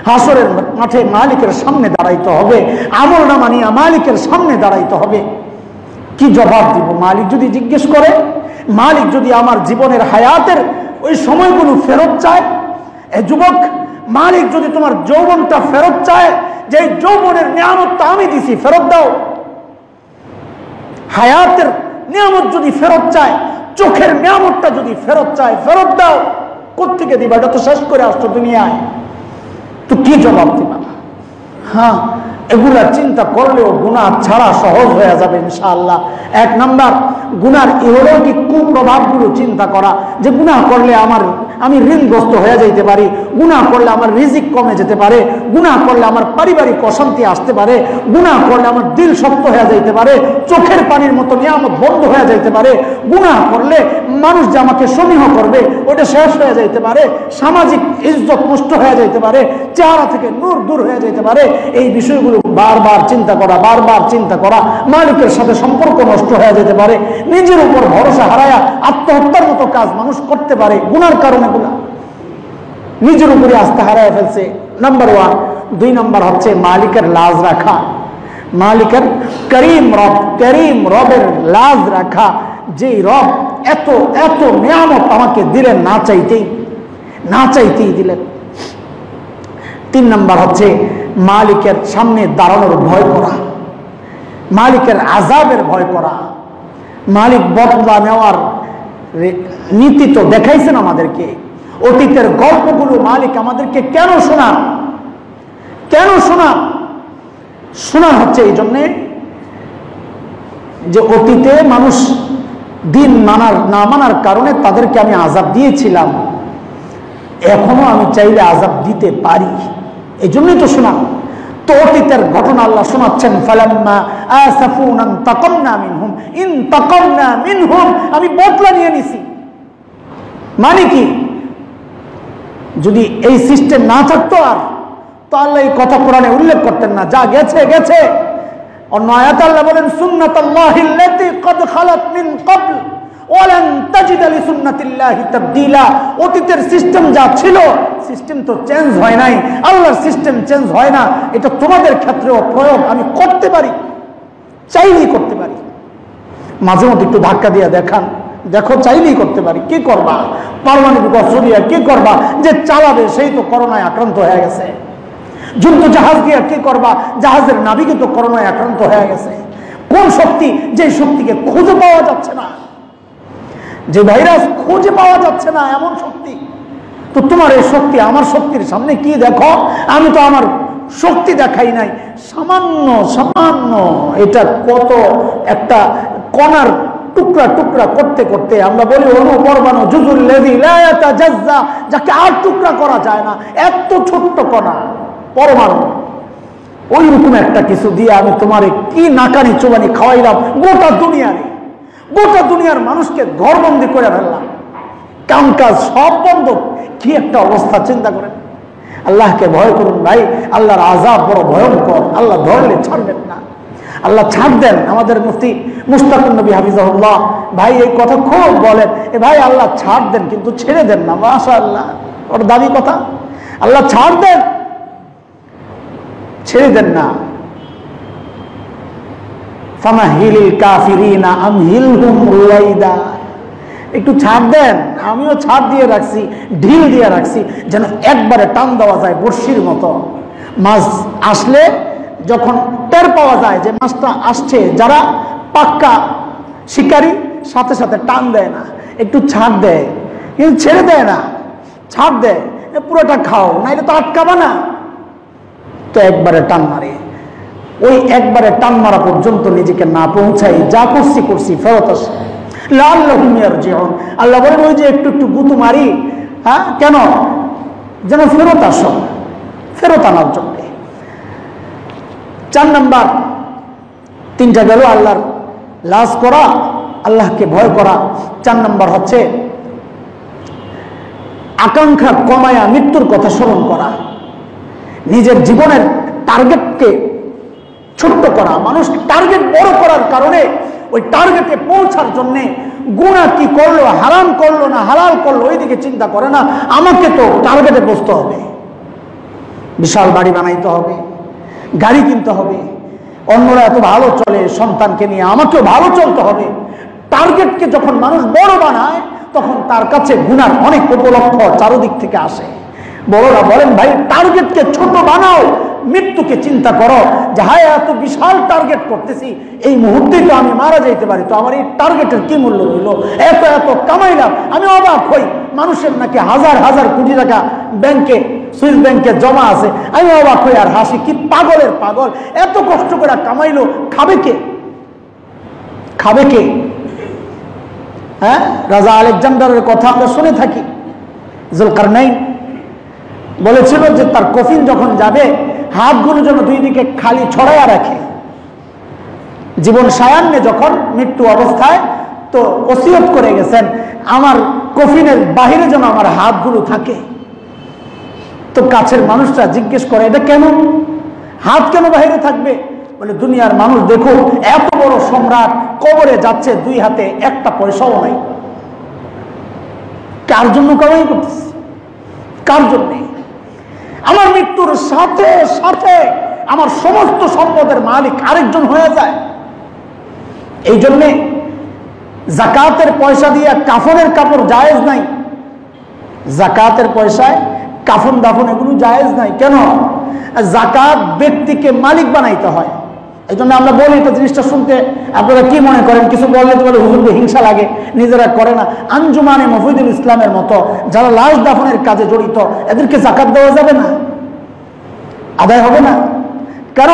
হাসরের মাঠে মালিকের সামনে দাঁড়াইতে হবে, আমল নামা নিয়ে মালিকের সামনে দাঁড়াইতে হবে। কি জবাব দিব? মালিক যদি জিজ্ঞেস করে, মালিক যদি আমার জীবনের হায়াতের ওই সময়গুলো ফেরত চায়, এ যুবক, মালিক যদি তোমার যৌবনটা ফেরত চায়, যে যৌবনের নিয়ামতটা আমি দিছি ফেরত দাও, হায়াতের নিয়ামত যদি ফেরত চায়, চোখের নিয়ামতটা যদি ফেরত চায়, ফেরত দাও। কোত্থেকে দিবা? এটা তো শেষ করে আসতো দুনিয়ায়। তো কি জবাব দিবা? হ্যাঁ, এগুলা চিন্তা করলেও গুনাহ ছাড়া সহজ হয়ে যাবে ইনশাআল্লাহ। 1 নাম্বার, গুনার ইহলৌকিক কুপ্রভাবগুলো চিন্তা করা, যে গুনাহ করলে আমি ঋণগ্রস্ত হয়ে যাইতে পারি, গুনাহ করলে আমার রিজিক কমে যেতে পারে, গুনাহ করলে আমার পারিবারিক অশান্তি আসতে পারে, গুনাহ করলে আমার দিল শক্ত হয়ে যাইতে পারে, চোখের পানির মতো নিয়ামত বন্ধ হয়ে যাইতে পারে, গুনাহ করলে মানুষ যে আমাকে সমীহ করবে ওটা শেষ হয়ে যাইতে পারে, সামাজিক ইজ্জত নষ্ট হয়ে যাইতে পারে, চেহারা থেকে নূর দূর হয়ে যাইতে পারে। এই বিষয়গুলো বারবার চিন্তা করা, বারবার চিন্তা করা, মালিকের সাথে সম্পর্ক নষ্ট হয়ে যেতে পারে, নিজের উপর ভরসা হারায়া আত্মহত্যার মতো কাজ মানুষ করতে পারে গুনার কারণে। নিজের উপরে আস্থা হারায় ফেলছে, নাম্বার 1। 2 নাম্বার হচ্ছে মালিকের লাজ রাখা, মালিকের করিম রবের লাজ রাখা, যে রব এত এত নিয়ামত আমাকে দিলেন, না চাইতেই দিলেন। 3 নাম্বার হচ্ছে মালিকের সামনে দাঁড়ানোর ভয় করা, মালিকের আযাবের ভয় করা। মালিক বদলা নেওয়ার নীতি তো দেখাইছেন আমাদেরকে, অতীতের গল্পগুলো মালিক আমাদেরকে কেন শোনান? কেন শোনা? শোনা হচ্ছে এই জন্যে যে অতীতে মানুষ দিন না মানার কারণে তাদেরকে আমি আযাব দিয়েছিলাম, এখনো আমি চাইলে আযাব দিতে পারি, এই জন্যই তো শোনা। তো অতীতের ঘটনা আল্লাহ শোনাচ্ছেন, ফালাম্মা আসাফুনা ইনতাকামনা মিনহুম ইনতাকামনা মিনহুম, আমি বদলা নিয়ে নিছি। মানে কি? যদি এই সিস্টেম না থাকতো আর তো আল্লাহ এই কথা কোরআনে উল্লেখ করতেন না, যা গেছে গেছে। অন্য আয়াতে আল্লাহ বলেন, সুন্নাতাল্লাহিল্লাতী ক্বাদ খালাত মিন ক্বাবল ওয়ালান তাজিদা লিসুন্নাতিল্লাহি তাবদীলা। অতীতের সিস্টেম যা ছিল, সিস্টেম তো চেঞ্জ হয় নাই, আল্লাহর সিস্টেম চেঞ্জ হয় না। এটা তোমাদের ক্ষেত্রেও প্রয়োগ আমি করতে পারি, চাইলেই করতে পারি। মাঝে মধ্যে একটু ধাক্কা দিয়ে দেখান, দেখো চাইলেই করতে পারি। কি করবা? পারমাণবিক অস্ত্র দিয়ে কি করবা? যে চালাবে সেই তো করোনায় আক্রান্ত হয়ে গেছে। যুদ্ধ জাহাজ দিয়ে কি করবা? জাহাজের নাবিকে তো করোনায় আক্রান্ত হয়ে গেছে। কোন শক্তি? যে শক্তিকে খুঁজে পাওয়া যাচ্ছে না, যে ভাইরাস খুঁজে পাওয়া যাচ্ছে না, এমন শক্তি। তো তোমার এই শক্তি আমার শক্তির সামনে কি? দেখো, আমি তো আমার শক্তি দেখাই নাই, সামান্য সামান্য এটা কত একটা কণার টুকরা টুকরা করতে করতে আমরা বলি অনু পরমাণু জুজুল লাযী লা ইয়াতাজাজ্জা, যাকে আর টুকরা করা যায় না, এত ছোট্ট কণা পরমাণু। ওই রকম একটা কিছু দিয়ে আমি তোমারে কি নাকানি চুবানি খাওয়াইলাম, গোটা দুনিয়ার মানুষকে ঘরবন্দি করে ফেললাম, কাম কাজ সব বন্ধ। কি একটা অবস্থা, চিন্তা করেন। আল্লাহকে ভয় করুন ভাই, আল্লাহর আযাব বড় ভয়ঙ্কর, আল্লাহ ধরলে ছাড়বেন না, আল্লাহ ছাড় দেন। আমাদের মুফতি মুশতাকুন নবী হাফিজাহুল্লাহ ভাই এই কথা খুব বলেন, এ ভাই আল্লাহ ছাড় দেন কিন্তু ছেড়ে দেন না। মাশাআল্লাহ, ওর দাবি কথা, আল্লাহ ছাড় দেন, ছেড়ে দেন না। ফামাহিলিল কাফিরিনা আমহিলহুম রুয়াইদা, একটু ছাড় দেন। আমিও ছাড় দিয়ে রাখছি, ঢিল দিয়ে রাখছি, যেন একবারে টান দেওয়া যায় বর্ষির মতো। মাছ আসলে যখন টের পাওয়া যায় যে মাছটা আসছে, যারা পাক্কা শিকারী সাথে সাথে টান দেয় না, একটু ছাড় দেয়, কিন্তু ছেড়ে দেয় না, ছাড় দেয়, পুরোটা খাও, নাইলে তো আটকাবা না। তো একবারে টান মারে, ওই একবারে টান মারা পর্যন্ত নিজেকে না পৌঁছাই, যা করছি ফেরত আসে। লাআল্লাহুম ইয়ারজিউন, আল্লাহ বলেন ওই যে একটু একটু গুতু মারি, হ্যাঁ কেন? যেন ফেরত আসো, ফেরত আনার জন্য। 4 নাম্বার, 3টা গেল আল্লাহর লাজ করা, আল্লাহকে ভয় করা। 4 নাম্বার হচ্ছে আকাঙ্ক্ষা কমায়া মৃত্যুর কথা স্মরণ করা, নিজের জীবনের টার্গেটকে ছোট্ট করা। মানুষ টার্গেট বড় করার কারণে ওই টার্গেটে পৌঁছার জন্য গুনাহ কি করলো, হারাম করলো না হালাল করলো, ওইদিকে চিন্তা করে না। আমাকে তো টার্গেটে বসতে হবে, বিশাল বাড়ি বানাইতে হবে, গাড়ি কিনতে হবে, অন্যরা এত ভালো চলে সন্তানকে নিয়ে, আমাকেও ভালো চলতে হবে। টার্গেটকে যখন মানুষ বড় বানায় তখন তার কাছে গুনার অনেক উপলক্ষ চারদিক থেকে আসে। বড়রা বলেন ভাই টার্গেটকে ছোট বানাও, মৃত্যুকে চিন্তা করো যে হায় এত বিশাল টার্গেট করতেছি, এই মুহূর্তে তো আমি মারা যাইতে পারি, তো আমার এই টার্গেটের কি মূল্য রইল? এত এত কামাইলাম। আমি অবাক হই, মানুষের নাকি হাজার হাজার কোটি টাকা ব্যাংকে, সুইস ব্যাংকে জমা আছে। আমি অবাক হই আর হাসি, কি পাগলের পাগল, এত কষ্ট করে কামাইলো, খাবে কে? খাবে কে? হ্যাঁ, রাজা আলেকজান্ডারের কথা আমরা শুনে থাকি। জুলকারনাইন বলেছিল যে তার কফিন যখন যাবে হাতগুলো যেন 2 দিকে খালি ছড়াইয়া রাখে। জীবন সায়ান্নে যখন মৃত্যু অবস্থায় তো ওসিয়ত করে গেছেন আমার কফিনের বাহিরে যেন আমার হাতগুলো থাকে। তো কাছের মানুষরা জিজ্ঞেস করে এটা কেন, হাত কেন বাহিরে থাকবে? বলে দুনিয়ার মানুষ দেখো এত বড় সম্রাট কবরে যাচ্ছে 2 হাতে একটা পয়সাও নাই, কার জন্য কামাই করতেছে? কার জন্যে? আমার মৃত্যুর সাথে সাথে আমার সমস্ত সম্পদের মালিক আরেকজন হয়ে যায়। এই জন্যে যাকাতের পয়সা দিয়ে কাফনের কাপড় জায়েজ নাই, যাকাতের পয়সায় কাফন দাফন এগুলো জায়েজ নাই। কেন? যাকাত ব্যক্তিকে মালিক বানাইতে হয়। এই জন্য আমরা বলি, এটা জিনিসটা শুনতে আপনারা কি মনে করেন? কিছু বললে তো বলে হুজুরকে হিংসা লাগে, নিজেরা করে না। আঞ্জুমানে মফিদুল ইসলামের মতো যারা লাশ দাফনের কাজে জড়িত, এদেরকে যাকাত দেওয়া যাবে না? আদায় হবে না। কেন?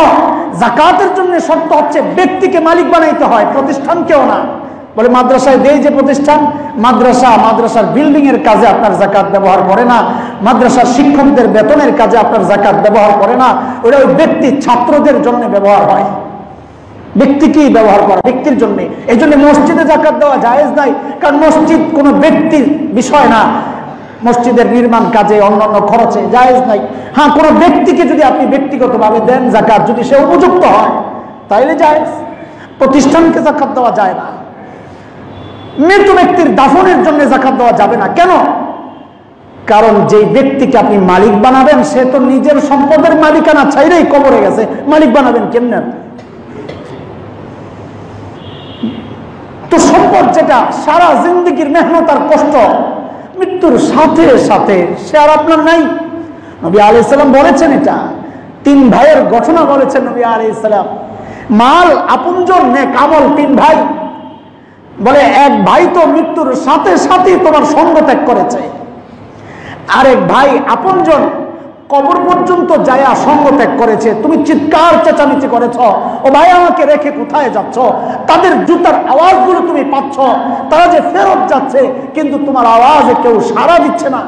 যাকাতের জন্য শর্ত হচ্ছে ব্যক্তিকে মালিক বানাইতে হয়, প্রতিষ্ঠানকেও না। বলে মাদ্রাসায় দেয় যে প্রতিষ্ঠান, মাদ্রাসার বিল্ডিং এর কাজে আপনার যাকাত ব্যবহার করে না, মাদ্রাসার শিক্ষকদের বেতনের কাজে আপনার যাকাত ব্যবহার করে না, ওটা ওই ব্যক্তি ছাত্রদের জন্য ব্যবহার হয়। ব্যক্তিকেই ব্যবহার করা, ব্যক্তির জন্য। এই জন্য মসজিদে যাকাত দেওয়া জায়েজ নাই, কারণ মসজিদ কোনো ব্যক্তির বিষয় না। মসজিদের নির্মাণ কাজে অন্যান্য খরচে জায়েজ নাই। হ্যাঁ, কোনো ব্যক্তিকে যদি আপনি ব্যক্তিগতভাবে দেন যাকাত, যদি সে উপযুক্ত হয় তাইলে জায়েজ। প্রতিষ্ঠানকে যাকাত দেওয়া যায় না। মৃত ব্যক্তির দাফনের জন্য যাকাত দেওয়া যাবে না। কেন? কারণ যেই ব্যক্তিকে আপনি মালিক বানাবেন সে তো নিজের সম্পদের মালিকানা ছাইরেই কবরে গেছে, মালিক বানাবেন কেমনে? তো সম্পদ যেটা সারা জিন্দেগির মেহনত আর কষ্ট, মৃত্যুর সাথে সাথে সে আর আপনার নাই। নবী আলাইহিস সালাম বলেছেন, এটা 3 ভাইয়ের ঘটনা বলেছেন নবী আলাইহিস সালাম। মাল, আপনজন, নেক আমল, 3 ভাই। বলে এক ভাই তো মৃত্যুর সাথে সাথে তোমার সঙ্গ ত্যাগ করেছে, আরেক ভাই আপনজন কবর পর্যন্ত যায়া সঙ্গ ত্যাগ করেছে। তুমি চিৎকার চেঁচামেচি করেছ, ও ভাই আমাকে রেখে কোথায় যাচ্ছ? তাদের জুতার আওয়াজগুলো তুমি পাচ্ছ, তারা যে ফেরত যাচ্ছে, কিন্তু তোমার আওয়াজে কেউ সাড়া দিচ্ছে না।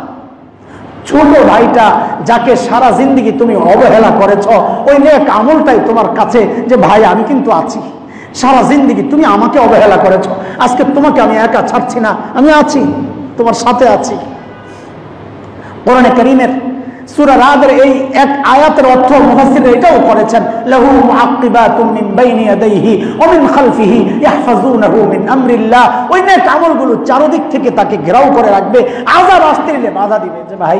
ছোট ভাইটা যাকে সারা জিন্দেগি তুমি অবহেলা করেছ, ওই নেক আমলটাই তোমার কাছে যে ভাই আমি কিন্তু আছি, সারা জিন্দেগি তুমি আমাকে অবহেলা করেছ, আজকে তোমাকে আমি একা ছাড়ছি না, আমি আছি, তোমার সাথে আছি। কোরআনে কারীমের সূরা রাদের এই এক আয়াতের অর্থ মুফাসসিররা এটাও করেছেন, লাহু মুআক্কিবাতুম মিন বাইনি ইয়াদাইহি ওয়া মিন খালফিহি ইয়াহফাজুনাহু মিন আমরিল্লাহ। ওই নেক আমলগুলো চারদিক থেকে তাকে ঘেরাও করে রাখবে, আযাব আসতে দিলে বাধা দিবে যে ভাই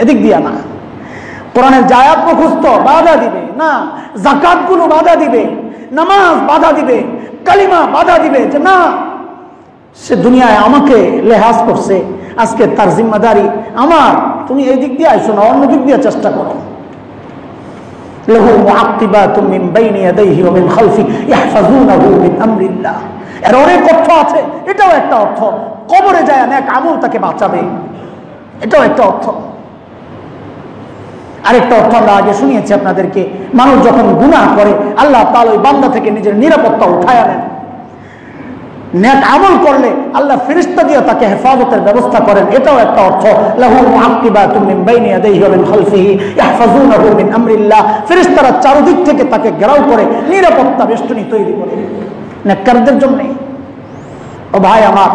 এদিক দিয়া না। কোরআনের যে আয়াত মুখস্থ বাধা দিবে না, যাকাতগুলো বাধা দিবে, নামাজ বাধা দিবে, কালিমা বাধা দিবে যে না, সে দুনিয়ায় আমাকে লেহাজ করছে, আজকে তার জিম্মাদারি আমার, তুমি এই দিক দিয়ে আইসো না, অন্য দিক দিয়ে চেষ্টা করো। লাহু মুআক্কিবাতুম মিন বাইনি ইয়াদাইহি ওয়া মিন খালফিহি ইয়াহফাজুনাহু মিন আমরিল্লাহ। এর অনেক অর্থ আছে, এটাও একটা অর্থ। কবরে যায় নেক আমল তাকে বাঁচাবে, এটাও একটা অর্থ। আরেকটা অর্থ আমরা আগে শুনিয়েছি আপনাদেরকে, মানুষ যখন গুনাহ করে আল্লাহ তাআলা ওই বান্দা থেকে নিজের নিরাপত্তা উঠায় নেন। নেক আমল করলে আল্লাহ ফেরেশতা দিয়ে তাকে হেফাজতের ব্যবস্থা করেন, এটাও একটা অর্থ। লাহু মুআক্কিবাতুম মিন বাইনি ইয়াদাইহি ওয়া মিন খালফিহি ইয়াহফাজুনাহু মিন আমরিল্লাহ। ফেরেশতারা চারদিক থেকে তাকে ঘেরাও করে, নিরাপত্তা বেষ্টনী তৈরি করে নেককারদের জন্য। ও ভাই আমার,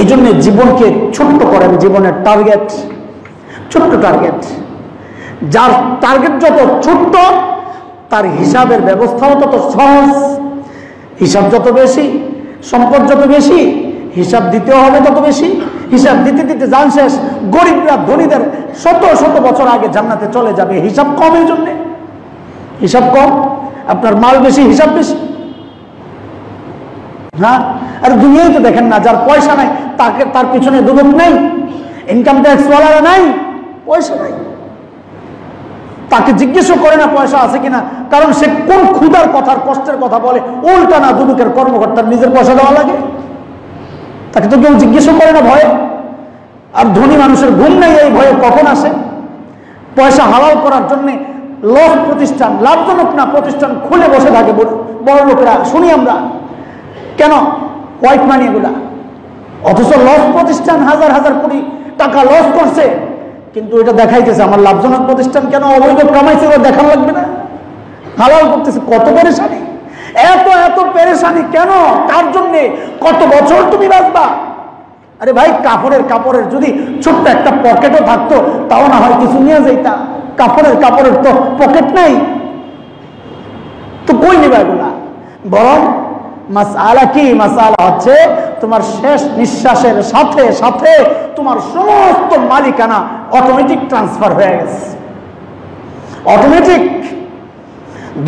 এই জন্য জীবনকে ছোট্ট করেন, জীবনের টার্গেট ছোট্ট টার্গেট। যার টার্গেট যত ছোট্ট তার হিসাবের ব্যবস্থাও তত সহজ। হিসাব যত বেশি, সম্পদ যত বেশি, হিসাব দিতেও হবে তত বেশি। হিসাব দিতে দিতে জান শেষ, গরিবরা ধনীদের শত শত বছর আগে জান্নাতে চলে যাবে। হিসাব কম, এই জন্যে হিসাব কম। আপনার মাল বেশি, হিসাব বেশি। হ্যাঁ, আর দুনিয়ায় তো দেখেন না, যার পয়সা নাই তার পিছনে দুদক নাই, ইনকাম ট্যাক্স ওয়ালারা নাই, পয়সা নাই, তাকে জিজ্ঞেসও করে না পয়সা আছে কিনা, কারণ সে কোন ক্ষুধার কথার কষ্টের কথা বলে, উল্টা না দুদকের কর্মকর্তার নিজের পয়সা দেওয়া লাগে, তাকে তো কেউ জিজ্ঞেসও করে না ভয়ে। আর ধনী মানুষের ঘুম নেই এই ভয়ে কখন আসে। পয়সা হালাল করার জন্য লস প্রতিষ্ঠান, লাভজনক না প্রতিষ্ঠান খুলে বসে থাকে বড় লোকেরা, শুনি আমরা। কেন? হোয়াইট মানি এগুলা। অথচ লস প্রতিষ্ঠান হাজার হাজার কোটি টাকা লস করছে, কিন্তু এটা দেখাইতেছে আমার লাভজনক প্রতিষ্ঠান। কেন? অবৈধ কামাইছে, ওরা দেখান লাগবে না? হালাল করতেছে। কত পেরেশানি, এত এত পেরেশানি কেন? কার জন্যে? কত বছর তুমি বাঁচবা? আরে ভাই, কাপড়ের যদি ছোট্ট একটা পকেটও থাকতো তাও না হয় কিছু নিয়ে যাইতা। কাপড়ের তো পকেট নাই, তো কই নেবা এগুলা? বরং মাসআলা কি? মাসআলা হচ্ছে তোমার শেষ নিঃশ্বাসের সাথে সাথে তোমার সমস্ত মালিকানা অটোমেটিক ট্রান্সফার হয়ে গেছে। অটোমেটিক।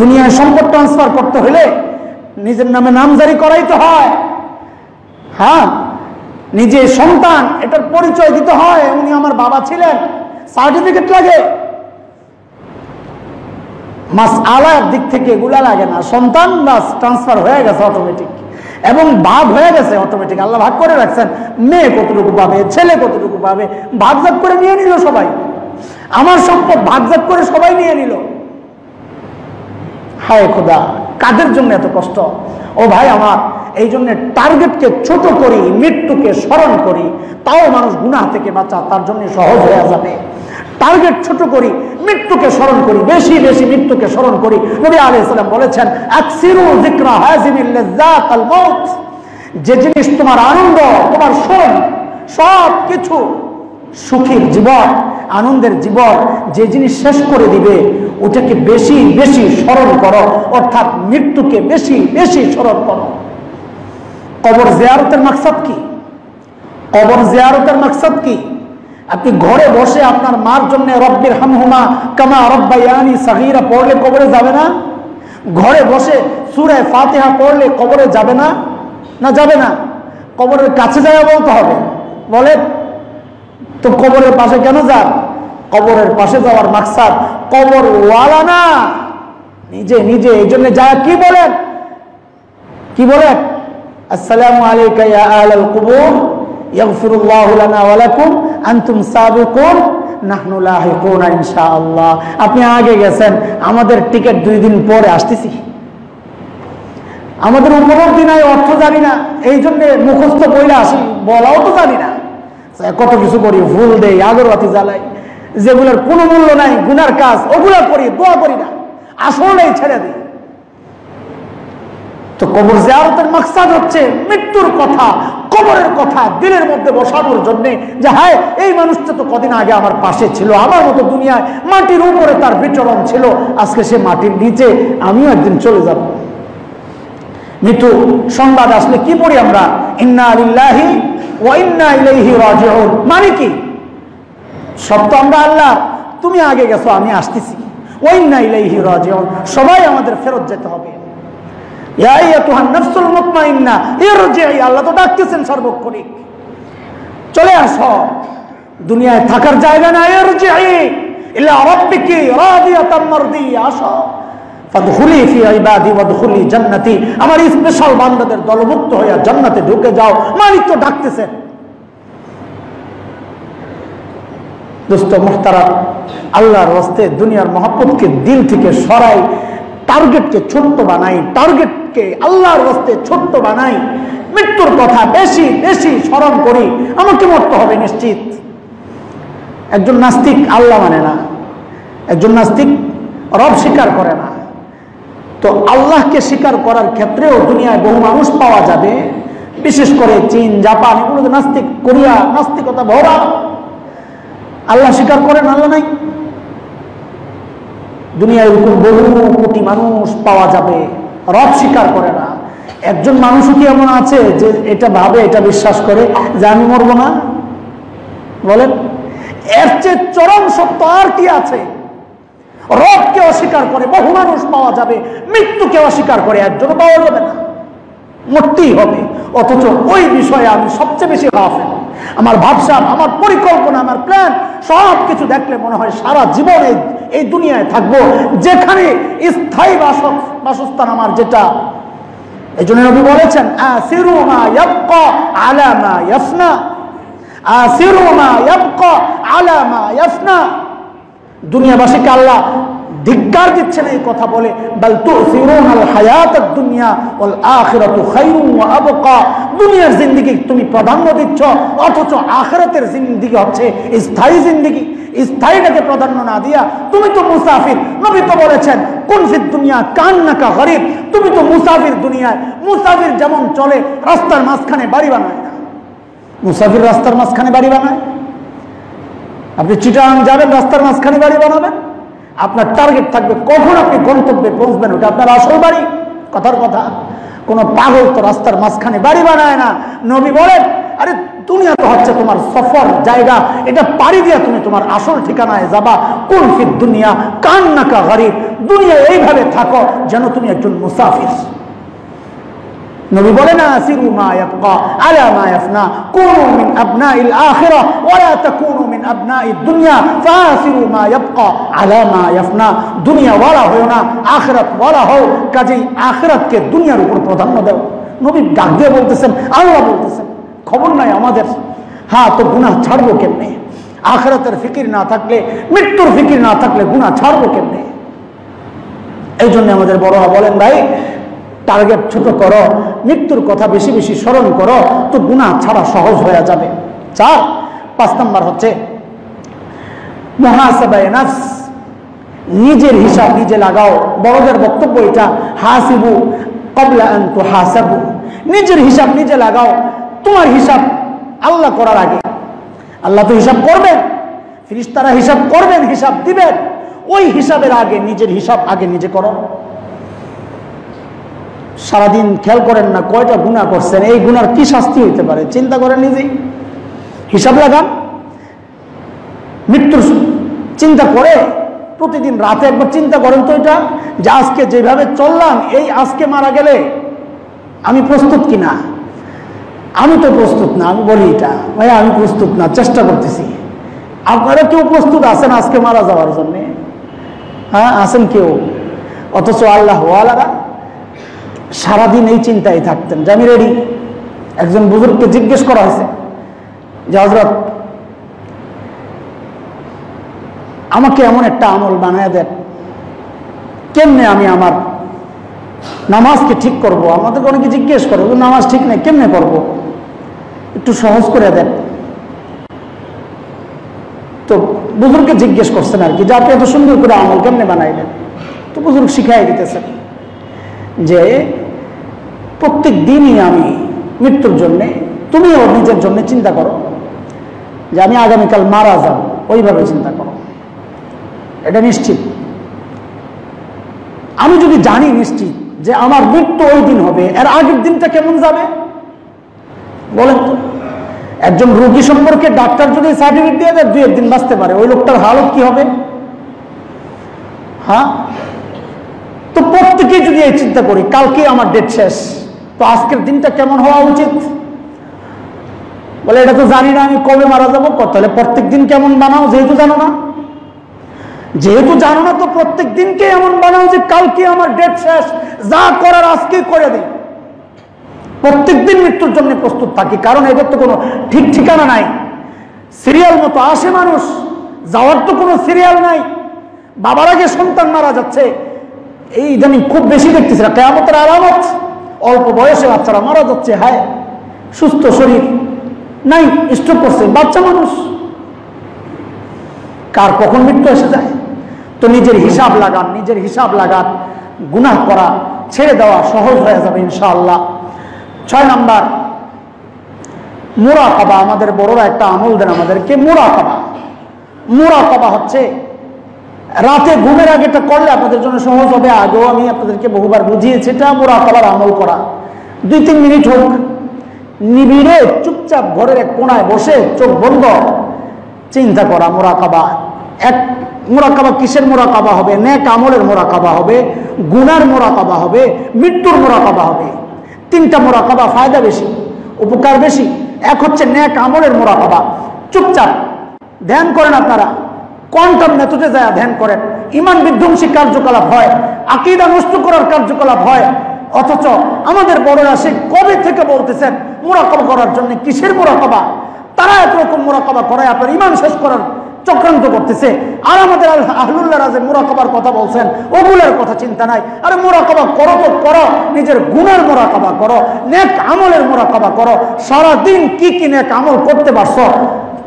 দুনিয়ায় সম্পদ ট্রান্সফার করতে হলে নিজের নামে নামজারি করাইতে হয়। হ্যাঁ, নিজে সন্তান, এটার পরিচয় দিতে হয়, উনি আমার বাবা ছিলেন, সার্টিফিকেট লাগে। মাসআলার দিক থেকে এগুলা লাগে না, সন্তান বাস ট্রান্সফার হয়ে গেছে অটোমেটিক, এবং ভাগ হয়ে গেছে অটোমেটিক। আল্লাহ ভাগ করে রাখছেন, মেয়ে কতটুকু পাবে, ছেলে কতটুকু পাবে, ভাগ ভাগ করে নিয়ে নিল সবাই। আমার সম্পদ ভাগজাত করে সবাই নিয়ে নিল। হায় খোদা, কাদের জন্য এত কষ্ট? ও ভাই আমার, এই জন্য টার্গেটকে ছোট করি, মৃত্যুকে স্মরণ করি, তাও মানুষ গুনাহ থেকে বাঁচা তার জন্য সহজ হয়ে যাবে। টার্গেট ছোট করি, মৃত্যুকে স্মরণ করি, বেশি বেশি মৃত্যুকে স্মরণ করি। নবী আলাইহিস সালাম বলেছেন, আকসিরু যিকরা হাযিমিল লাযযাত আল মাউত, যে জিনিস তোমার আনন্দ, তোমার সুখ, সব কিছু সুখীর জীবন, আনন্দের জীবন, যে জিনিস শেষ করে দিবে ওটাকে বেশি বেশি স্মরণ করো, অর্থাৎ মৃত্যুকে বেশি বেশি স্মরণ করো। কবর জিয়ারতের মাকসাদ কি? কবর জিয়ারতের মাকসাদ কি? আপনি ঘরে বসে আপনার মার জন্য রব্বির হামহুমা কামা রব্বায়ানি সাগীরা পড়লে কবরে যাবে না? ঘরে বসে সূরা ফাতিহা পড়লে কবরে যাবে না? না যাবে না? কবরের কাছে যায় বলতে হবে। বলে তো কবরের পাশে কেন যান? কবরের পাশে যাওয়ার মাকসাদ কবর ওয়ালা না, নিজে নিজে। এই জন্য যায় কি বলেন? কি বলেন? আসসালামু আলাইকা ইয়া আহলাল কুবুর ইয়াগফিরুল্লাহু লানা ওয়া লাকুম আনতুম সাবিকুন নাহনু লাহিকুনা ইনশাআল্লাহ। আপনি আগে গেছেন, আমাদের টিকিট 2 দিন পরে আসতেছি। আমাদের উপলব্ধি নাই, অর্থ জানি না, এই জন্য মুখস্থ বইলে আসি, বলাও তো জানি না। কত কিছু করি, ফুল দেই, আগরবাতি জ্বালাই, যেগুলোর কোনো মূল্য নাই, গুনার কাজ, ওগুলো করি, দোয়া করি না, আসলেই ছেড়ে দিই। তো কবর জিয়ারতের মাকসাদ হচ্ছে মৃত্যুর কথা, কবরের কথা দিলের মধ্যে বসানোর জন্য, যে হায় এই মানুষটা তো কদিন আগে আমার পাশে ছিল, আমার মতো দুনিয়ায় মাটির উপরে তার বিচরণ ছিল, আজকে সে মাটির নিচে, আমিও একদিন চলে যাব। মৃত্যু সংবাদ আসলে কি পড়ি আমরা? ইন্না লিল্লাহি ওয়া ইন্না ইলাইহি রাজিউন। মানে কি? সব তো আমরা আল্লাহ, তুমি আগে গেছো, আমি আসতেছি। ওয়া ইন্না ইলাইহি রাজিউন, সবাই আমাদের ফেরত যেতে হবে। ইয়া আইয়াতুহান নাফসুল মুতমাইন্না ইরজিই, আল্লাহ তো ডাকতেছেন সার্বক্ষণিক, চলে আসো, দুনিয়ায় থাকার জায়গা না। ইরজিই ইলা রাব্বিকি রাদিয়াতাম মারদিয়া, আসো ফাদখুলি ফি ইবাদি ওয়াদখুলি জান্নাতি, আমার স্পেশাল বান্দাদের দলভুক্ত হয়ে জান্নাতে ঢুকে যাও। মালিক তো ডাকতেছেন। দোস্ত মুহতারাম, আল্লাহর রাস্তে দুনিয়ার মহব্বতকে দিল থেকে সরাই, টার্গেটকে ছোট্ট বানাই, টার্গেটকে আল্লাহর রাস্তে ছোট্ট বানাই, মৃত্যুর কথা বেশি বেশি স্মরণ করি। আমাকে মরতে হবে নিশ্চিত। একজন নাস্তিক আল্লাহ মানে না, একজন নাস্তিক রব স্বীকার করে না। তো আল্লাহকে স্বীকার করার ক্ষেত্রেও দুনিয়ায় বহু মানুষ পাওয়া যাবে, বিশেষ করে চীন, জাপান, এগুলোতে নাস্তিক, কোরিয়া, নাস্তিকতা ভরা। আল্লাহ স্বীকার করেন, আল্লাহ নাই। দুনিয়ায় এরকম বহু কোটি মানুষ পাওয়া যাবে, রব স্বীকার করে না। একজন মানুষও কি এমন আছে যে এটা ভাবে, এটা বিশ্বাস করে যে আমি মরবো না? বলেন, এর চেয়ে চরম সত্য আর কি আছে? রবকে অস্বীকার করে বহু মানুষ পাওয়া যাবে, মৃত্যুকে অস্বীকার করে একজনও পাওয়া যাবে না। মরতেই হবে। অথচ ওই বিষয়ে আমি সবচেয়ে বেশি হাফেজ। আমার ভাবসা, আমার পরিকল্পনা, আমার প্ল্যান সব কিছু দেখলে মনে হয় সারা জীবনে এই দুনিয়ায় থাকবো, যেখানে স্থায়ী বাসস্থান আমার যেটা। এই জন্য নবী বলেছেন, আসিরু মা ইয়াবকা আলা মা ইয়াফনা, আসিরু মা ইয়াবকা আলা মা ইয়াফনা। দুনিয়াবাসীকে আল্লাহ ধিক্কার দিচ্ছেন এই কথা বলে, বাল তুসিরুনাল হায়াতাদ দুনিয়া ওয়াল আখিরাতু খায়রুন ওয়া আবকা। দুনিয়ার জিন্দেগি তুমি প্রাধান্য দিচ্ছ, অথচ আখিরাতের জিন্দেগি হচ্ছে স্থায়ী জিন্দেগি। স্থায়ীটাকে প্রাধান্য না দিয়া তুমি তো মুসাফির। নবী তো বলেছেন, কুন ফিদ দুনিয়া কান্নাকা গরিব। তুমি তো মুসাফির দুনিয়ায়। মুসাফির যেমন চলে, রাস্তার মাঝখানে বাড়ি বানায় না। মুসাফির রাস্তার মাঝখানে বাড়ি বানায়? আপনি চিটাগাং যাবেন, রাস্তার মাঝখানে বাড়ি বানাবেন? আপনার টার্গেট থাকবে কখন আপনি গন্তব্যে পৌঁছবেন, ওটা আপনার আসল বাড়ি। কথার কথা, কোন পাগল তো রাস্তার মাঝখানে বাড়ি বানায় না। নবী বলেন, আরে দুনিয়া তো হচ্ছে তোমার সফর জায়গা, এটা পাড়ি দিয়া তুমি তোমার আসল ঠিকানায় যাবা। কুন ফিদ দুনিয়া কান্নাকা গরিব। দুনিয়া এইভাবে থাকো যেন তুমি একজন মুসাফির। নবী বলেন, আসিরু মা ইয়াবকা আলা মা ইয়াফনা, কুনু মিন আবনাইল আখিরাহ ওয়া লা তাকুনু মিন আবনাইদ দুনিয়া, ফাসিরু মা ইয়াবকা আলা মা ইয়াফনা। দুনিয়া ওয়ালা হও না, আখিরাত ওয়ালা হও। কাজেই আখিরাতকে দুনিয়ার উপর প্রাধান্য দাও। নবী ডাক দিয়ে বলতেছেন, আল্লাহ বলতেছেন। খবর নাই আমাদের। হ্যাঁ, তো গুনাহ ছাড়বো কেমনে? আখিরাতের ফিকির না থাকলে, মৃত্যুর ফিকির না থাকলে গুনাহ ছাড়বো কেমনে? এই জন্য আমাদের বড়রা বলেন, ভাই টার্গেট ছোট করো, মৃত্যুর কথা বেশি বেশি স্মরণ করো, তো গুনাহ ছাড়া সহজ হয়ে যাবে। 5 নাম্বার হচ্ছে মুহাসাবায়ে নাফস, নিজের হিসাব নিজে লাগাও। বড়দের বক্তব্য এটা, হাসিবু ক্বাবলা আন তুহাসাবু, নিজের হিসাব নিজে লাগাও। তোমার হিসাব আল্লাহ করার আগে, আল্লাহ তো হিসাব করবেন, ফেরেশতারা হিসাব করবেন, হিসাব দিবেন, ওই হিসাবের আগে নিজের হিসাব আগে নিজে করো। সারাদিন খেয়াল করেন না কয়টা গুনাহ করছেন, এই গুনার কি শাস্তি হইতে পারে, চিন্তা করেন, নিজেই হিসাব লাগান। মৃত্যুর চিন্তা করে প্রতিদিন রাতে একবার চিন্তা করেন তো এটা, যে আজকে যেভাবে চললাম, এই আজকে মারা গেলে আমি প্রস্তুত কিনা। আমি তো প্রস্তুত না, আমি বলি এটা, ভাই আমি প্রস্তুত না, চেষ্টা করতেছি। আপনারা কেউ প্রস্তুত আছেন আজকে মারা যাওয়ার জন্য? হ্যাঁ, আছেন কেউ? অথচ আল্লাহ ওয়ালারা সারাদিন এই চিন্তায় থাকতেন যে আমি রেডি। একজন বুজুর্গকে জিজ্ঞেস করা হয়েছে যে হযরত আমাকে এমন একটা আমল বানায় দেন, কেমনে আমি আমার নামাজকে ঠিক করব। আমাদেরকে অনেকে জিজ্ঞেস করে নামাজ ঠিক নেই, কেমনে করব, একটু সহজ করে দেন। তো বুজুর্গকে জিজ্ঞেস করছেন আর কি, যে আপনি এত সুন্দর করে আমল কেমনে বানাইলেন? তো বুজুর্গ শিখাই দিতেছেন যে প্রত্যেক দিনই আমি মৃত্যুর জন্যে, তুমিও নিজের জন্য চিন্তা করো যে আমি আগামীকাল মারা যাব, ওইভাবে চিন্তা করো, এটা নিশ্চিত। আমি যদি জানি নিশ্চিত যে আমার মৃত্যু ওই দিন হবে, এর আগের দিনটা কেমন যাবে বলেন তো? একজন রোগী সম্পর্কে ডাক্তার যদি সার্টিফিকেট দিয়ে দেয় 2 দিন বাঁচতে পারে, ওই লোকটার হালত কি হবে? হ্যাঁ, তো প্রত্যেকেই যদি এই চিন্তা করি কালকে আমার ডেট শেষ, তো আজকের দিনটা কেমন হওয়া উচিত? বলে এটা তো জানি না আমি কবে মারা যাবো। তাহলে প্রত্যেক দিন কেমন বানাও, যেহেতু জানো না, তো প্রত্যেক দিনকে এমন বানাও যে কালকে আমার ডেট শেষ, যা করার আজকেই করে দিই। প্রত্যেক দিন মৃত্যুর জন্য প্রস্তুত থাকি, কারণ এদের তো কোনো ঠিক ঠিকানা নাই। সিরিয়াল মতো আসে মানুষ, যাওয়ার তো কোনো সিরিয়াল নাই। বাবার আগে সন্তান মারা যাচ্ছে, এই ইদানিং খুব বেশি দেখতেছি, কিয়ামতের আলামত। অল্প বয়সে বাচ্চারা মারা যাচ্ছে, হায় সুস্থ শরীর নাই, স্ট্রোক করছে, বাচ্চা মানুষ, কার কখন মৃত্যু এসে যায়। তো নিজের হিসাব লাগান, নিজের হিসাব লাগান, গুনাহ করা ছেড়ে দেওয়া সহজ হয়ে যাবে ইনশাআল্লাহ। 6 নাম্বার মুরাকাবা। আমাদের বড়রা একটা আমল দেন আমাদেরকে, মুরাকাবা। মুরাকাবা হচ্ছে রাতে ঘুমের আগে এটা করলে আপনাদের জন্য সহজ হবে। আগেও আমি আপনাদেরকে বহুবার বুঝিয়েছি, এটা মুরাকাবার আমল করা। 2-3 মিনিট হোক, নিবিড়ে চুপচাপ ঘরের এক কোনায় বসে চোখ বন্ধ চিন্তা করা মুরাকাবা। মুরাকাবা কিসের মুরাকাবা হবে? নেক আমলের মুরাকাবা হবে, গুনার মুরাকাবা হবে, মৃত্যুর মুরাকাবা হবে। 3টা মুরাকাবা, ফায়দা বেশি, উপকার বেশি। এক হচ্ছে নেক আমলের মুরাকাবা, চুপচাপ ধ্যান করেন আপনারা, কোয়ান্টাম মেথডে যায় ধ্যান করেন। ঈমান বিধ্বংসী কার্যকলাপ হয়, আকীদা নষ্ট করার কার্যকলাপ হয়, অথচ আমাদের বড়রা সে কবে থেকে বলতেছেন মুরাকাবা করার জন্য। কিসের মুরাকাবা? তারা একরকম মুরাকাবা করে আপনার ঈমান শেষ করার চক্রান্ত করতেছে, আর আমাদের আহলুল্লাহরা যে মুরাকাবার কথা বলছেন ওগুলোর কথা চিন্তা নাই। আরে মুরাকাবা করো তো করো, নিজের গুনার মুরাকাবা করো, নেক আমলের মুরাকাবা করো। সারাদিন কি কি নেক আমল করতে পারছো